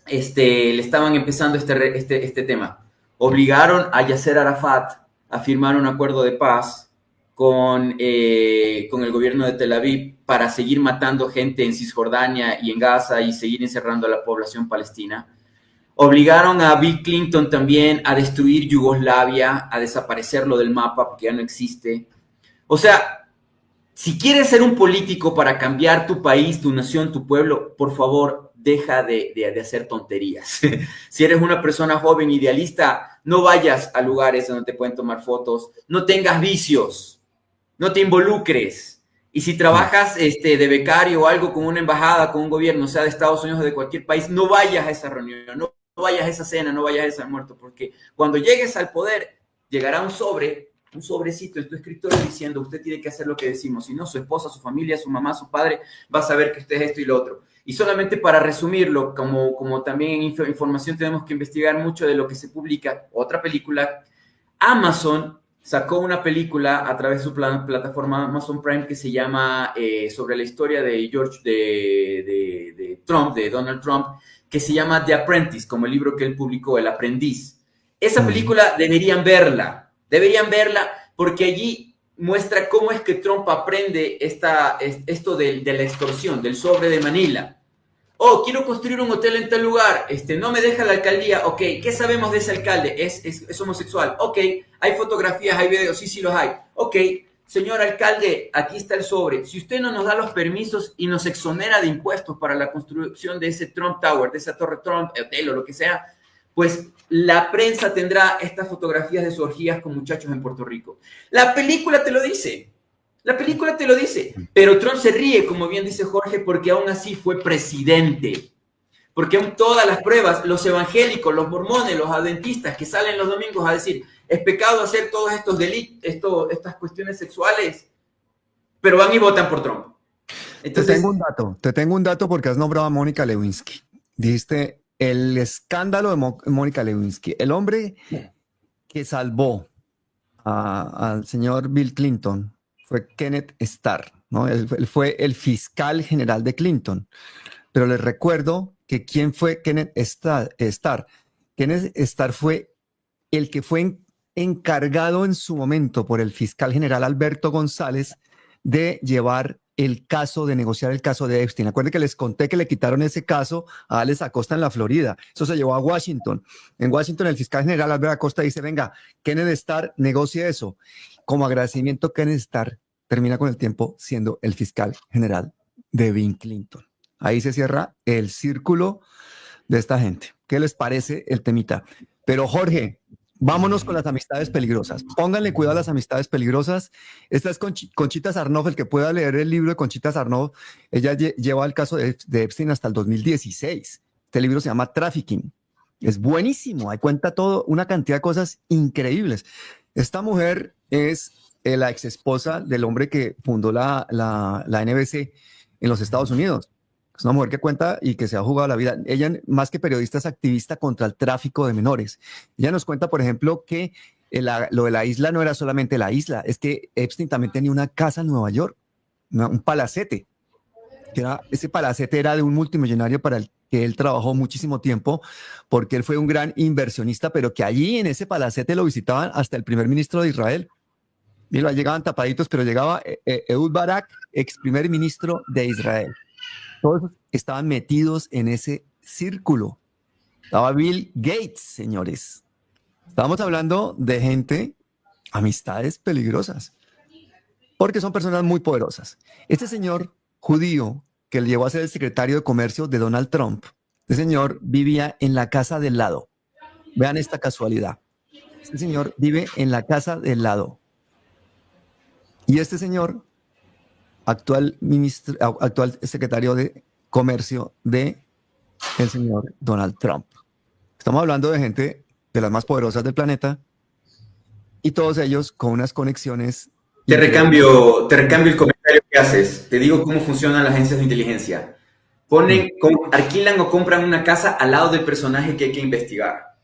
estaban empezando este tema? Obligaron a Yasser Arafat a firmar un acuerdo de paz con el gobierno de Tel Aviv para seguir matando gente en Cisjordania y en Gaza y seguir encerrando a la población palestina. Obligaron a Bill Clinton también a destruir Yugoslavia, a desaparecerlo del mapa porque ya no existe. O sea, si quieres ser un político para cambiar tu país, tu nación, tu pueblo, por favor, deja de hacer tonterías. Si eres una persona joven, idealista, no vayas a lugares donde te pueden tomar fotos, no tengas vicios, no te involucres. Y si trabajas de becario o algo con una embajada, con un gobierno, sea de Estados Unidos o de cualquier país, no vayas a esa reunión, no vayas a esa cena, no vayas a ese almuerzo, porque cuando llegues al poder, llegará un sobrecito en tu escritorio diciendo, usted tiene que hacer lo que decimos, si no, su esposa, su familia, su mamá, su padre, va a saber que usted es esto y lo otro. Y solamente para resumirlo, como también en información tenemos que investigar mucho de lo que se publica, otra película, Amazon sacó una película a través de su plataforma Amazon Prime que se llama sobre la historia de Donald Trump, que se llama The Apprentice, como el libro que él publicó, El Aprendiz. Esa película deberían verla porque allí muestra cómo es que Trump aprende esto de la extorsión, del sobre de Manila. Oh, quiero construir un hotel en tal lugar, no me deja la alcaldía, ok, ¿qué sabemos de ese alcalde? Es homosexual, ok, hay fotografías, hay videos, sí los hay, ok, señor alcalde, aquí está el sobre, si usted no nos da los permisos y nos exonera de impuestos para la construcción de ese Trump Tower, de esa torre Trump, hotel o lo que sea, pues la prensa tendrá estas fotografías de sus orgías con muchachos en Puerto Rico. La película te lo dice, pero Trump se ríe, como bien dice Jorge, porque aún así fue presidente. Porque aún todas las pruebas, los evangélicos, los mormones, los adventistas que salen los domingos a decir, es pecado hacer todos estos delitos, estas cuestiones sexuales, pero van y votan por Trump. Entonces, te tengo un dato porque has nombrado a Mónica Lewinsky. Dijiste el escándalo de Mónica Lewinsky. El hombre que salvó al señor Bill Clinton fue Kenneth Starr, ¿no? Él fue el fiscal general de Clinton. Pero les recuerdo que ¿quién fue Kenneth Starr? Kenneth Starr fue el que fue encargado en su momento por el fiscal general Alberto González de llevar el caso, de negociar el caso de Epstein. Acuérdense que les conté que le quitaron ese caso a Alex Acosta en la Florida. Eso se llevó a Washington. En Washington el fiscal general Alberto Acosta dice, venga, Kenneth Starr negocie eso. Como agradecimiento, Kenneth Starr termina con el tiempo siendo el fiscal general de Bill Clinton. Ahí se cierra el círculo de esta gente. ¿Qué les parece el temita? Pero Jorge, vámonos con las amistades peligrosas. Pónganle cuidado a las amistades peligrosas. Esta es Conchita Sarnoff, el que pueda leer el libro de Conchita Sarnoff. Ella lleva el caso de Epstein hasta el 2016. Este libro se llama Trafficking. Es buenísimo. Ahí cuenta todo, una cantidad de cosas increíbles. Esta mujer es la ex esposa del hombre que fundó la NBC en los Estados Unidos. Es una mujer que cuenta y que se ha jugado la vida. Ella, más que periodista, es activista contra el tráfico de menores. Ella nos cuenta, por ejemplo, que lo de la isla no era solamente la isla, es que Epstein también tenía una casa en Nueva York, un palacete. Ese palacete era de un multimillonario para el que él trabajó muchísimo tiempo, porque él fue un gran inversionista, pero que allí en ese palacete lo visitaban hasta el primer ministro de Israel. Mira, llegaban tapaditos, pero llegaba Ehud Barak, ex primer ministro de Israel. Todos estaban metidos en ese círculo. Estaba Bill Gates, señores. Estábamos hablando de gente, amistades peligrosas, porque son personas muy poderosas. Este señor judío que le llevó a ser el secretario de comercio de Donald Trump, este señor vivía en la casa del lado. Vean esta casualidad. Este señor vive en la casa del lado. Y este señor, actual secretario de comercio de el señor Donald Trump. Estamos hablando de gente de las más poderosas del planeta y todos ellos con unas conexiones. Te recambio el comentario que haces. Te digo cómo funcionan las agencias de inteligencia. Alquilan o compran una casa al lado del personaje que hay que investigar.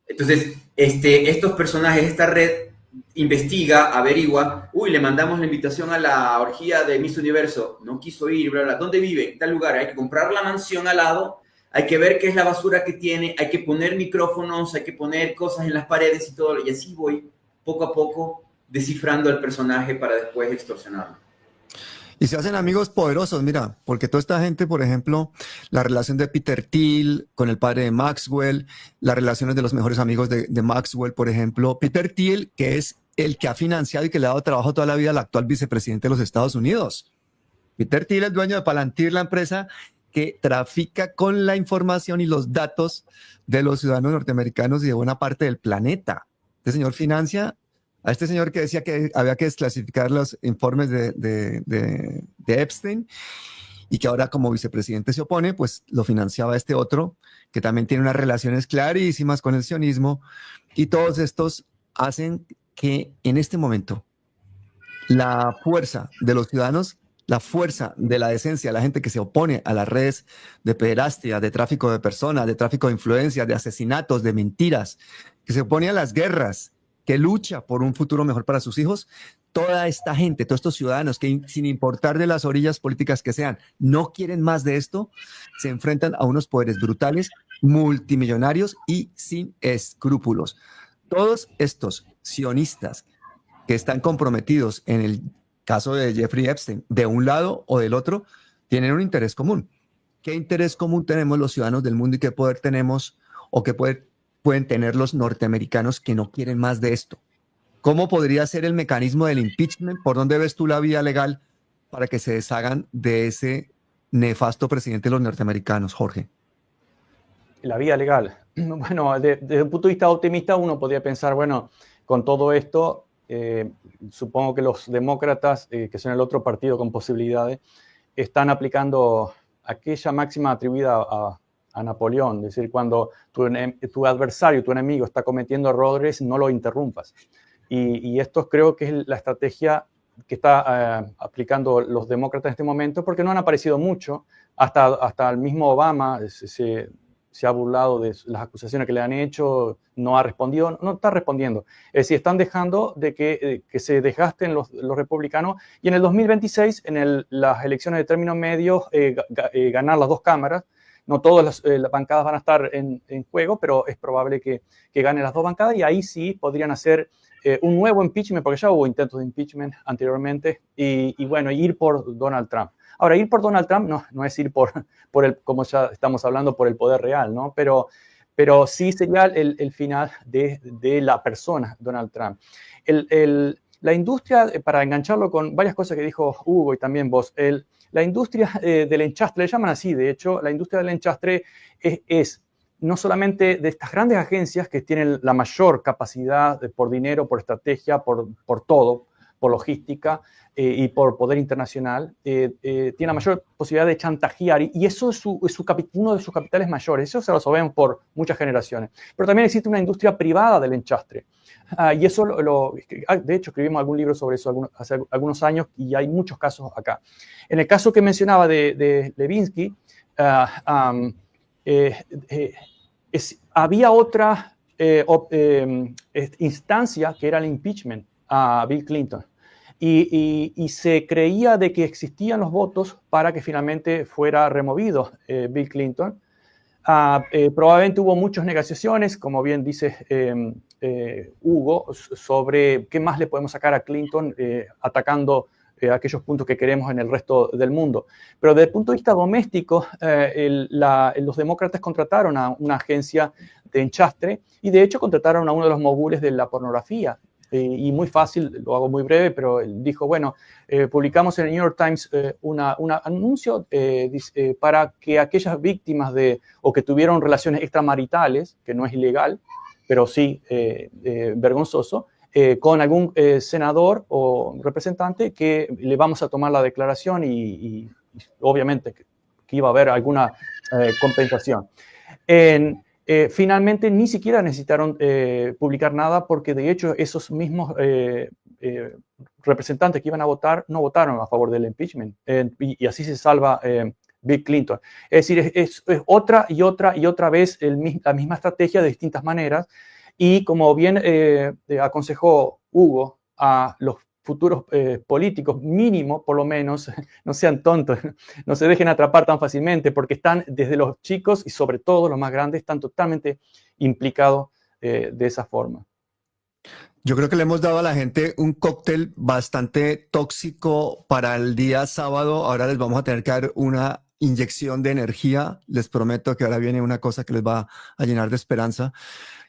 Entonces, estos personajes, esta red investiga, averigua, le mandamos la invitación a la orgía de Miss Universo, no quiso ir, bla, bla. ¿Dónde vive? En tal lugar, hay que comprar la mansión al lado, hay que ver qué es la basura que tiene, hay que poner micrófonos, hay que poner cosas en las paredes y todo, y así voy poco a poco descifrando al personaje para después extorsionarlo. Y se hacen amigos poderosos, mira, porque toda esta gente, por ejemplo, la relación de Peter Thiel con el padre de Maxwell, las relaciones de los mejores amigos de Maxwell, por ejemplo, Peter Thiel, que es el que ha financiado y que le ha dado trabajo toda la vida al actual vicepresidente de los Estados Unidos. Peter Thiel es dueño de Palantir, la empresa que trafica con la información y los datos de los ciudadanos norteamericanos y de buena parte del planeta. Este señor financia a este señor que decía que había que desclasificar los informes de Epstein y que ahora como vicepresidente se opone, pues lo financiaba este otro que también tiene unas relaciones clarísimas con el sionismo, y todos estos hacen que en este momento la fuerza de los ciudadanos, la fuerza de la decencia, la gente que se opone a las redes de pederastia, de tráfico de personas, de tráfico de influencias, de asesinatos, de mentiras, que se opone a las guerras, que lucha por un futuro mejor para sus hijos, toda esta gente, todos estos ciudadanos que sin importar de las orillas políticas que sean, no quieren más de esto, se enfrentan a unos poderes brutales, multimillonarios y sin escrúpulos. Todos estos sionistas que están comprometidos en el caso de Jeffrey Epstein, de un lado o del otro, tienen un interés común. ¿Qué interés común tenemos los ciudadanos del mundo y qué poder tenemos o qué poder pueden tener los norteamericanos que no quieren más de esto? ¿Cómo podría ser el mecanismo del impeachment? ¿Por dónde ves tú la vía legal para que se deshagan de ese nefasto presidente de los norteamericanos, Jorge? La vía legal. Bueno, desde un punto de vista optimista uno podría pensar, bueno, con todo esto, supongo que los demócratas, que son el otro partido con posibilidades, están aplicando aquella máxima atribuida a Napoleón, es decir, cuando tu adversario, tu enemigo está cometiendo errores, no lo interrumpas. Y esto creo que es la estrategia que está aplicando los demócratas en este momento, porque no han aparecido mucho. Hasta el mismo Obama se ha burlado de las acusaciones que le han hecho, no ha respondido, no está respondiendo. Es decir, están dejando de que se desgasten los republicanos, y en el 2026, en las elecciones de término medio, ganar las dos cámaras. No todas las bancadas van a estar en juego, pero es probable que ganen las dos bancadas, y ahí sí podrían hacer un nuevo impeachment, porque ya hubo intentos de impeachment anteriormente, y bueno, ir por Donald Trump. Ahora, ir por Donald Trump no es ir por el, como ya estamos hablando, por el poder real, ¿no? Pero sí sería el final de la persona Donald Trump. La industria, para engancharlo con varias cosas que dijo Hugo y también vos, la industria del enchastre, le llaman así, de hecho, la industria del enchastre es no solamente de estas grandes agencias que tienen la mayor capacidad por dinero, por estrategia, por todo, por logística y por poder internacional, tiene la mayor posibilidad de chantajear, y eso es uno de sus capitales mayores. Eso se lo sabemos por muchas generaciones. Pero también existe una industria privada del enchastre. Y eso, de hecho, escribimos algún libro sobre eso hace algunos años, y hay muchos casos acá. En el caso que mencionaba de Levinsky, había otra instancia que era el impeachment a Bill Clinton. Y se creía de que existían los votos para que finalmente fuera removido Bill Clinton. Probablemente hubo muchas negociaciones, como bien dice Hugo, sobre qué más le podemos sacar a Clinton atacando aquellos puntos que queremos en el resto del mundo. Pero desde el punto de vista doméstico, los demócratas contrataron a una agencia de enchastre, y de hecho contrataron a uno de los mogules de la pornografía. Y muy fácil, lo hago muy breve, pero él dijo, bueno, publicamos en el New York Times un anuncio para que aquellas víctimas o que tuvieron relaciones extramaritales, que no es ilegal, pero sí vergonzoso, con algún senador o representante, que le vamos a tomar la declaración y obviamente que iba a haber alguna compensación. Finalmente ni siquiera necesitaron publicar nada, porque de hecho esos mismos representantes que iban a votar no votaron a favor del impeachment, y así se salva Bill Clinton. Es decir, es otra y otra vez la misma estrategia de distintas maneras, y como bien aconsejó Hugo a los futuros políticos, mínimo, por lo menos, no sean tontos, no se dejen atrapar tan fácilmente, porque están desde los chicos y sobre todo los más grandes, están totalmente implicados de esa forma. Yo creo que le hemos dado a la gente un cóctel bastante tóxico para el día sábado. Ahora les vamos a tener que dar una inyección de energía. Les prometo que ahora viene una cosa que les va a llenar de esperanza.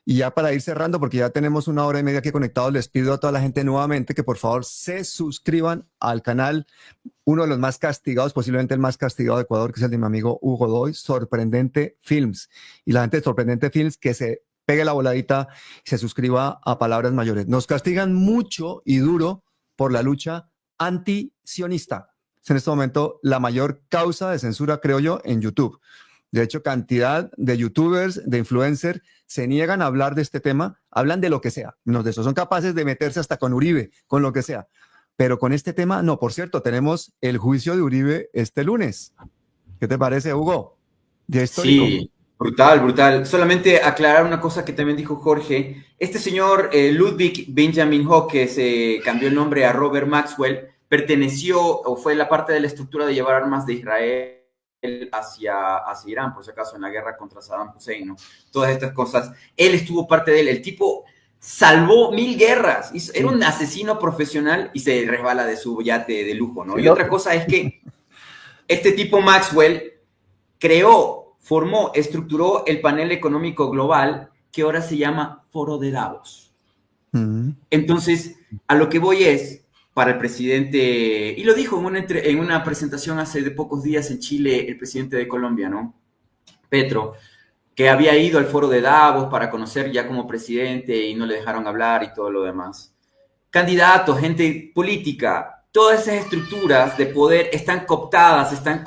Y ya para ir cerrando, porque ya tenemos 1 hora y media aquí conectados, les pido a toda la gente nuevamente que por favor se suscriban al canal. Uno de los más castigados, posiblemente el más castigado de Ecuador, que es el de mi amigo Hugo Doy, Sorprendente Films. Y la gente de Sorprendente Films que se pegue la voladita y se suscriba a Palabras Mayores. Nos castigan mucho y duro por la lucha anti-sionista. Es en este momento la mayor causa de censura, creo yo, en YouTube. De hecho, cantidad de youtubers, de influencers, se niegan a hablar de este tema, hablan de lo que sea, menos de eso. Son capaces de meterse hasta con Uribe, con lo que sea. Pero con este tema, no. Por cierto, tenemos el juicio de Uribe este lunes. ¿Qué te parece, Hugo? ¿Ya histórico? Sí, brutal, brutal. Solamente aclarar una cosa que también dijo Jorge. Este señor Ludwig Benjamin Hock, que se cambió el nombre a Robert Maxwell, perteneció o fue la parte de la estructura de llevar armas de Israel hacia Irán, por si acaso, en la guerra contra Saddam Hussein, ¿no? Todas estas cosas. Él estuvo parte de él. El tipo salvó 1000 guerras. Era un asesino profesional y se resbala de su yate de lujo, ¿no? Y otra cosa es que este tipo Maxwell creó, formó, estructuró el panel económico global que ahora se llama Foro de Davos. Entonces, a lo que voy es, para el presidente, y lo dijo en una presentación hace de pocos días en Chile, el presidente de Colombia, ¿no? Petro, que había ido al Foro de Davos para conocer ya como presidente y no le dejaron hablar y todo lo demás. Candidatos, gente política, todas esas estructuras de poder están cooptadas, están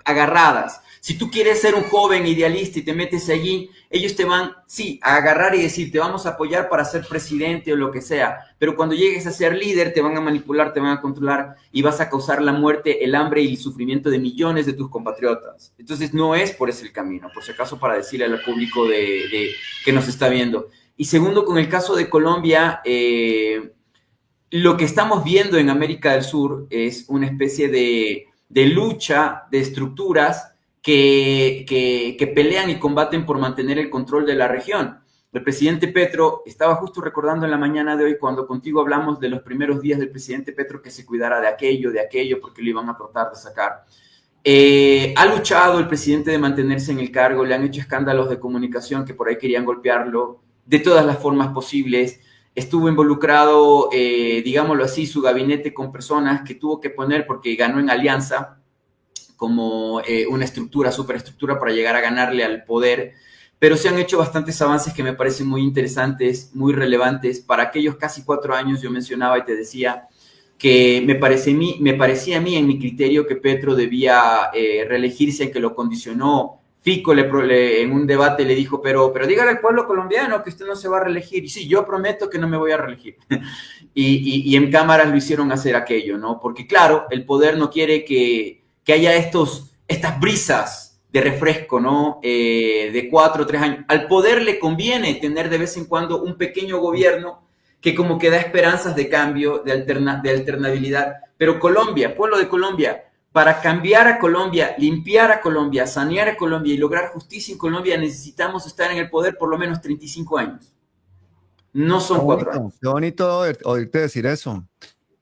agarradas. Si tú quieres ser un joven idealista y te metes allí, ellos te van, sí, a agarrar y decir, te vamos a apoyar para ser presidente o lo que sea, pero cuando llegues a ser líder te van a manipular, te van a controlar y vas a causar la muerte, el hambre y el sufrimiento de millones de tus compatriotas. Entonces no es por ese el camino, por si acaso para decirle al público que nos está viendo. Y segundo, con el caso de Colombia, lo que estamos viendo en América del Sur es una especie de lucha de estructuras que pelean y combaten por mantener el control de la región. El presidente Petro, estaba justo recordando en la mañana de hoy, cuando contigo hablamos de los primeros días del presidente Petro, que se cuidara de aquello, porque lo iban a tratar de sacar. Ha luchado el presidente de mantenerse en el cargo, le han hecho escándalos de comunicación que por ahí querían golpearlo de todas las formas posibles. Estuvo involucrado, digámoslo así, su gabinete con personas que tuvo que poner porque ganó en alianza, como una superestructura para llegar a ganarle al poder, pero se han hecho bastantes avances que me parecen muy interesantes, muy relevantes. Para aquellos casi 4 años yo mencionaba y te decía que me parecía a mí, en mi criterio, que Petro debía reelegirse, que lo condicionó. Fico en un debate le dijo, pero dígale al pueblo colombiano que usted no se va a reelegir. Y sí, yo prometo que no me voy a reelegir. y en cámaras lo hicieron hacer aquello, ¿no? Porque claro, el poder no quiere que haya estas brisas de refresco, ¿no? De 4 o 3 años. Al poder le conviene tener de vez en cuando un pequeño gobierno que como que da esperanzas de cambio, de alternabilidad. Pero Colombia, pueblo de Colombia, para cambiar a Colombia, limpiar a Colombia, sanear a Colombia y lograr justicia en Colombia, necesitamos estar en el poder por lo menos 35 años. No son 4 años. Qué bonito oírte decir eso.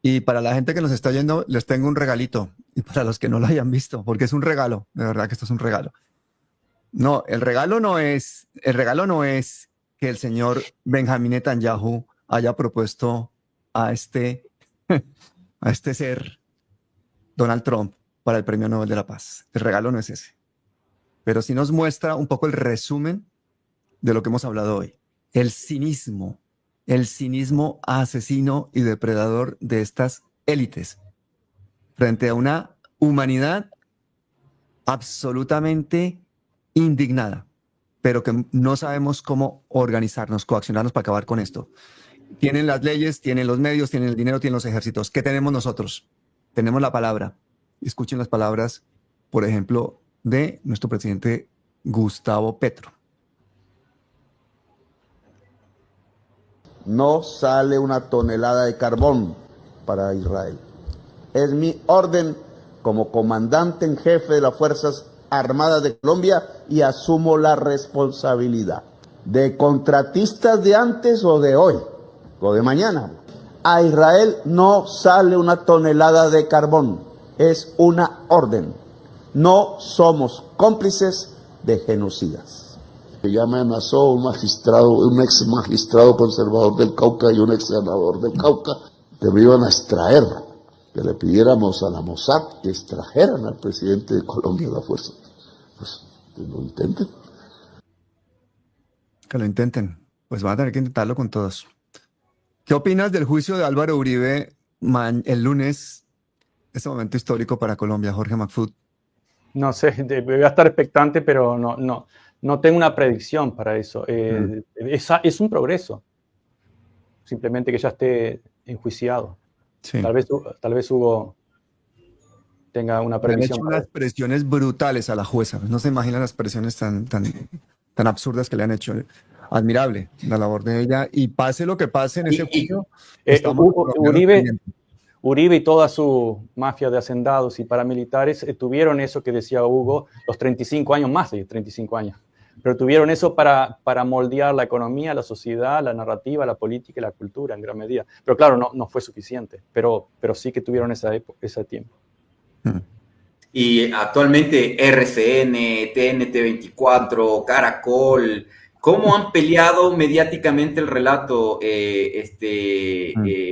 Y para la gente que nos está oyendo, les tengo un regalito. Y para los que no lo hayan visto, porque es un regalo, de verdad que esto es un regalo. No, el regalo no es que el señor Benjamin Netanyahu haya propuesto a este ser, Donald Trump, para el Premio Nobel de la Paz. El regalo no es ese. Pero sí nos muestra un poco el resumen de lo que hemos hablado hoy. El cinismo asesino y depredador de estas élites frente a una humanidad absolutamente indignada, pero que no sabemos cómo organizarnos, coaccionarnos para acabar con esto. Tienen las leyes, tienen los medios, tienen el dinero, tienen los ejércitos. ¿Qué tenemos nosotros? Tenemos la palabra. Escuchen las palabras, por ejemplo, de nuestro presidente Gustavo Petro. No sale una tonelada de carbón para Israel. Es mi orden como comandante en jefe de las Fuerzas Armadas de Colombia y asumo la responsabilidad. de contratistas de antes o de hoy, o de mañana. A Israel no sale una tonelada de carbón, es una orden. No somos cómplices de genocidas. Ya me amenazó un ex magistrado conservador del Cauca y un ex senador del Cauca que me iban a extraer, que le pidiéramos a la Mossad que extrajeran al presidente de Colombia de la fuerza. Pues que lo intenten. Que lo intenten. Pues van a tener que intentarlo con todos. ¿Qué opinas del juicio de Álvaro Uribe el lunes? Este momento histórico para Colombia, Jorge McFood. No sé, voy a estar expectante, pero no tengo una predicción para eso. Es un progreso. Simplemente que ya esté enjuiciado. Sí. Tal vez Hugo tenga una previsión. Le han hecho unas presiones brutales a la jueza. No se imaginan las presiones tan absurdas que le han hecho. Admirable la labor de ella. Y pase lo que pase en ese juicio. Uribe y toda su mafia de hacendados y paramilitares tuvieron eso que decía Hugo, los 35 años, más de 35 años. Pero tuvieron eso para moldear la economía, la sociedad, la narrativa, la política y la cultura en gran medida. Pero claro, no fue suficiente, pero sí que tuvieron ese tiempo. Y actualmente RCN, TNT24, Caracol, ¿cómo han peleado mediáticamente el relato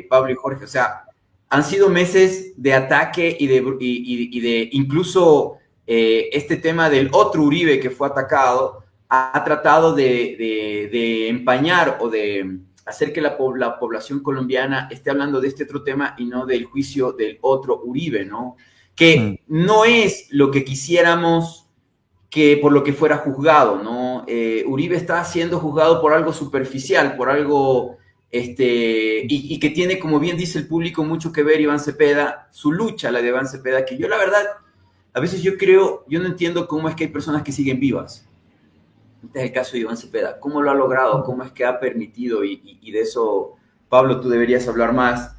Pablo y Jorge? O sea, han sido meses de ataque y de incluso este tema del otro Uribe que fue atacado ha tratado de empañar o de hacer que la población colombiana esté hablando de este otro tema y no del juicio del otro Uribe, ¿no? Que no es lo que quisiéramos que por lo que fuera juzgado, ¿no? Uribe está siendo juzgado por algo superficial, por algo y que tiene, como bien dice el público, mucho que ver Iván Cepeda, su lucha, la de Iván Cepeda, que yo la verdad, a veces yo no entiendo cómo es que hay personas que siguen vivas. Este es el caso de Iván Cepeda. ¿Cómo lo ha logrado? ¿Cómo es que ha permitido? Y de eso, Pablo, tú deberías hablar más.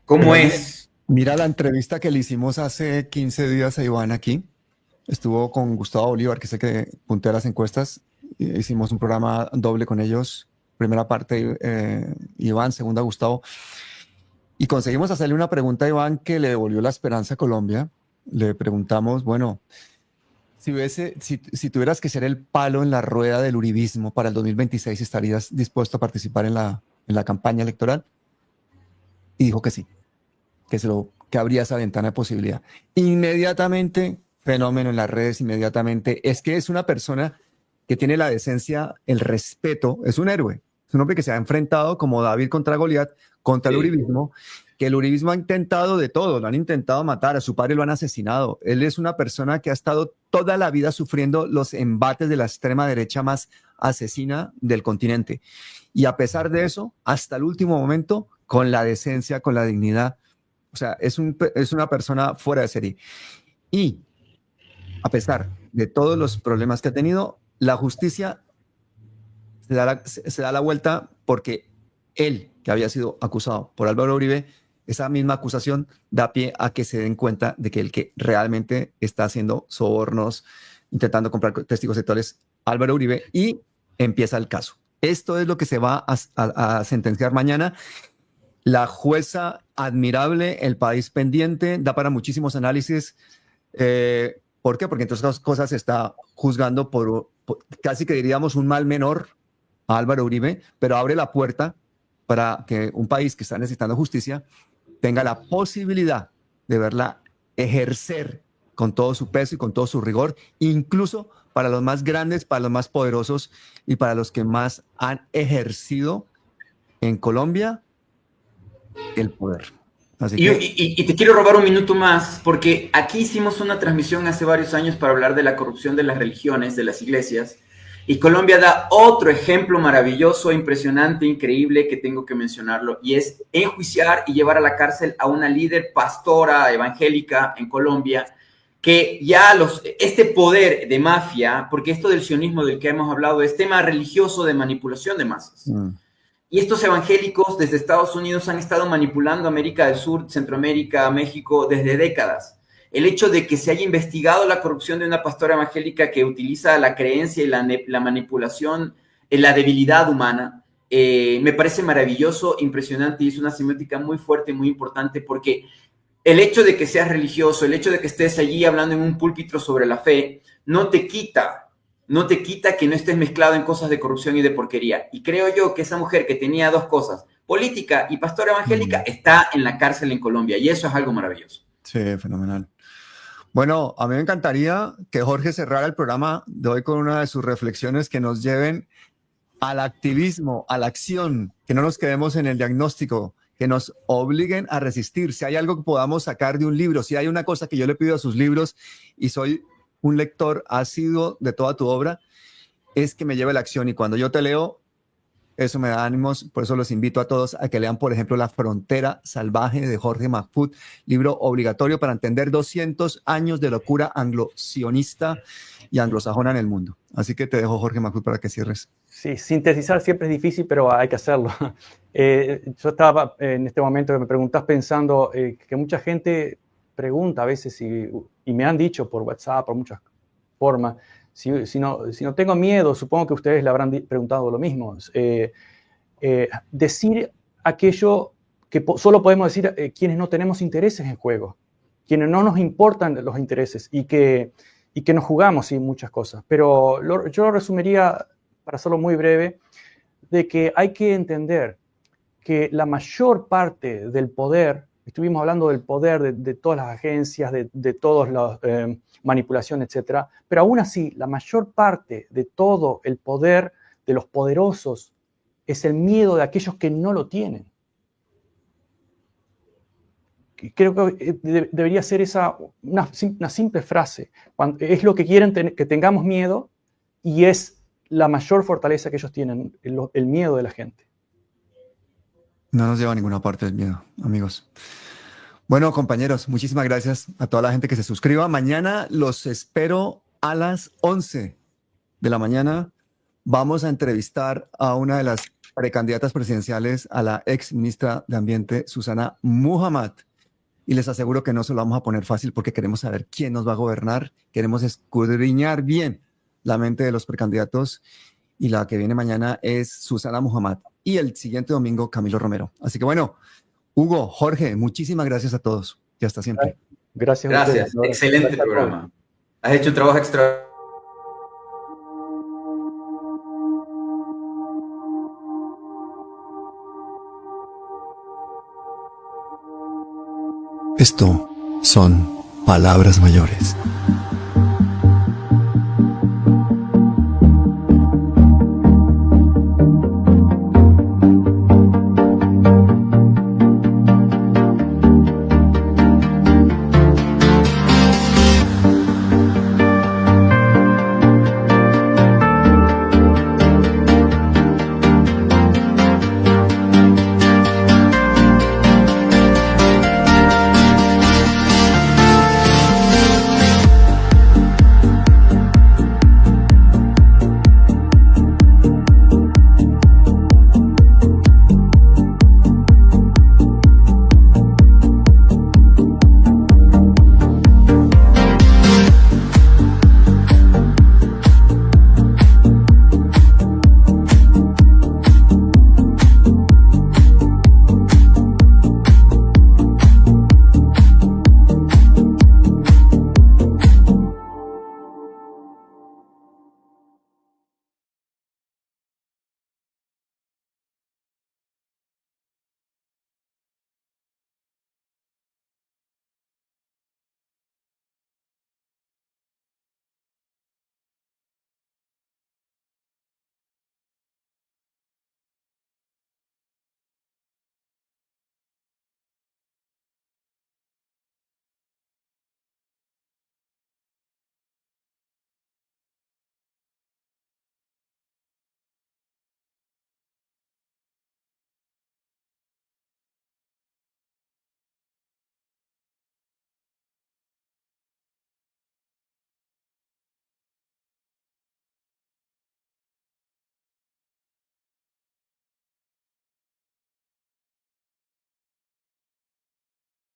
¿Cómo es? Mira la entrevista que le hicimos hace 15 días a Iván aquí. Estuvo con Gustavo Bolívar, que sé que puntea las encuestas. Hicimos un programa doble con ellos. Primera parte Iván, segunda Gustavo. Y conseguimos hacerle una pregunta a Iván que le devolvió la esperanza a Colombia. Le preguntamos, bueno, si tuvieras que ser el palo en la rueda del uribismo para el 2026, ¿estarías dispuesto a participar en la campaña electoral? Y dijo que sí, que habría esa ventana de posibilidad. Inmediatamente, fenómeno en las redes, inmediatamente, es que es una persona que tiene la decencia, el respeto, es un héroe, es un hombre que se ha enfrentado como David contra Goliat, contra el uribismo, que el uribismo ha intentado de todo, lo han intentado matar, a su padre lo han asesinado. Él es una persona que ha estado toda la vida sufriendo los embates de la extrema derecha más asesina del continente. Y a pesar de eso, hasta el último momento, con la decencia, con la dignidad, o sea, es una persona fuera de serie. Y a pesar de todos los problemas que ha tenido, la justicia se da la vuelta porque él, que había sido acusado por Álvaro Uribe, esa misma acusación da pie a que se den cuenta de que el que realmente está haciendo sobornos, intentando comprar testigos sectores, Álvaro Uribe, y empieza el caso. Esto es lo que se va a sentenciar mañana. La jueza admirable, el país pendiente, da para muchísimos análisis. ¿Por qué? Porque entre otras cosas se está juzgando por casi que diríamos un mal menor a Álvaro Uribe, pero abre la puerta para que un país que está necesitando justicia tenga la posibilidad de verla ejercer con todo su peso y con todo su rigor, incluso para los más grandes, para los más poderosos y para los que más han ejercido en Colombia el poder. Así y te quiero robar un minuto más, porque aquí hicimos una transmisión hace varios años para hablar de la corrupción de las religiones, de las iglesias, y Colombia da otro ejemplo maravilloso, impresionante, increíble, que tengo que mencionarlo, y es enjuiciar y llevar a la cárcel a una líder pastora evangélica en Colombia, que ya este poder de mafia, porque esto del sionismo del que hemos hablado es tema religioso de manipulación de masas. Y estos evangélicos desde Estados Unidos han estado manipulando América del Sur, Centroamérica, México desde décadas. El hecho de que se haya investigado la corrupción de una pastora evangélica que utiliza la creencia y la manipulación la debilidad humana. Me parece maravilloso, impresionante, y es una semiótica muy fuerte, muy importante, porque el hecho de que seas religioso, el hecho de que estés allí hablando en un púlpito sobre la fe, no te quita que no estés mezclado en cosas de corrupción y de porquería. Y creo yo que esa mujer que tenía dos cosas, política y pastora evangélica, está en la cárcel en Colombia, y eso es algo maravilloso. Sí, fenomenal. Bueno, a mí me encantaría que Jorge cerrara el programa de hoy con una de sus reflexiones que nos lleven al activismo, a la acción, que no nos quedemos en el diagnóstico, que nos obliguen a resistir. Si hay algo que podamos sacar de un libro, si hay una cosa que yo le pido a sus libros, y soy un lector asiduo de toda tu obra, es que me lleve a la acción. Y cuando yo te leo, eso me da ánimos. Por eso los invito a todos a que lean, por ejemplo, La frontera salvaje de Jorge Mahfoud, libro obligatorio para entender 200 años de locura anglo-sionista y anglosajona en el mundo. Así que te dejo, Jorge Mahfoud, para que cierres. Sí, sintetizar siempre es difícil, pero hay que hacerlo. Yo estaba en este momento que me preguntás pensando que mucha gente pregunta a veces, y me han dicho por WhatsApp, por muchas formas, si no tengo miedo. Supongo que ustedes le habrán preguntado lo mismo. Decir aquello que solo podemos decir quienes no tenemos intereses en juego, quienes no nos importan los intereses y que nos jugamos sí, muchas cosas. Pero yo lo resumiría, para hacerlo muy breve, de que hay que entender que la mayor parte del poder, estuvimos hablando del poder de todas las agencias, de todas las manipulaciones, etcétera, pero aún así, la mayor parte de todo el poder de los poderosos es el miedo de aquellos que no lo tienen. Creo que debería ser esa una simple frase. Es lo que quieren que tengamos miedo, y es la mayor fortaleza que ellos tienen, el miedo de la gente. No nos lleva a ninguna parte el miedo, amigos. Bueno, compañeros, muchísimas gracias a toda la gente que se suscriba. Mañana los espero a las 11 de la mañana. Vamos a entrevistar a una de las precandidatas presidenciales, a la ex ministra de Ambiente, Susana Muhammad. Y les aseguro que no se lo vamos a poner fácil, porque queremos saber quién nos va a gobernar. Queremos escudriñar bien la mente de los precandidatos. Y la que viene mañana es Susana Muhammad. Y el siguiente domingo, Camilo Romero. Así que bueno, Hugo, Jorge, muchísimas gracias a todos. Y hasta siempre. Gracias. Gracias. Excelente programa. Has hecho un trabajo extra. Esto son palabras mayores.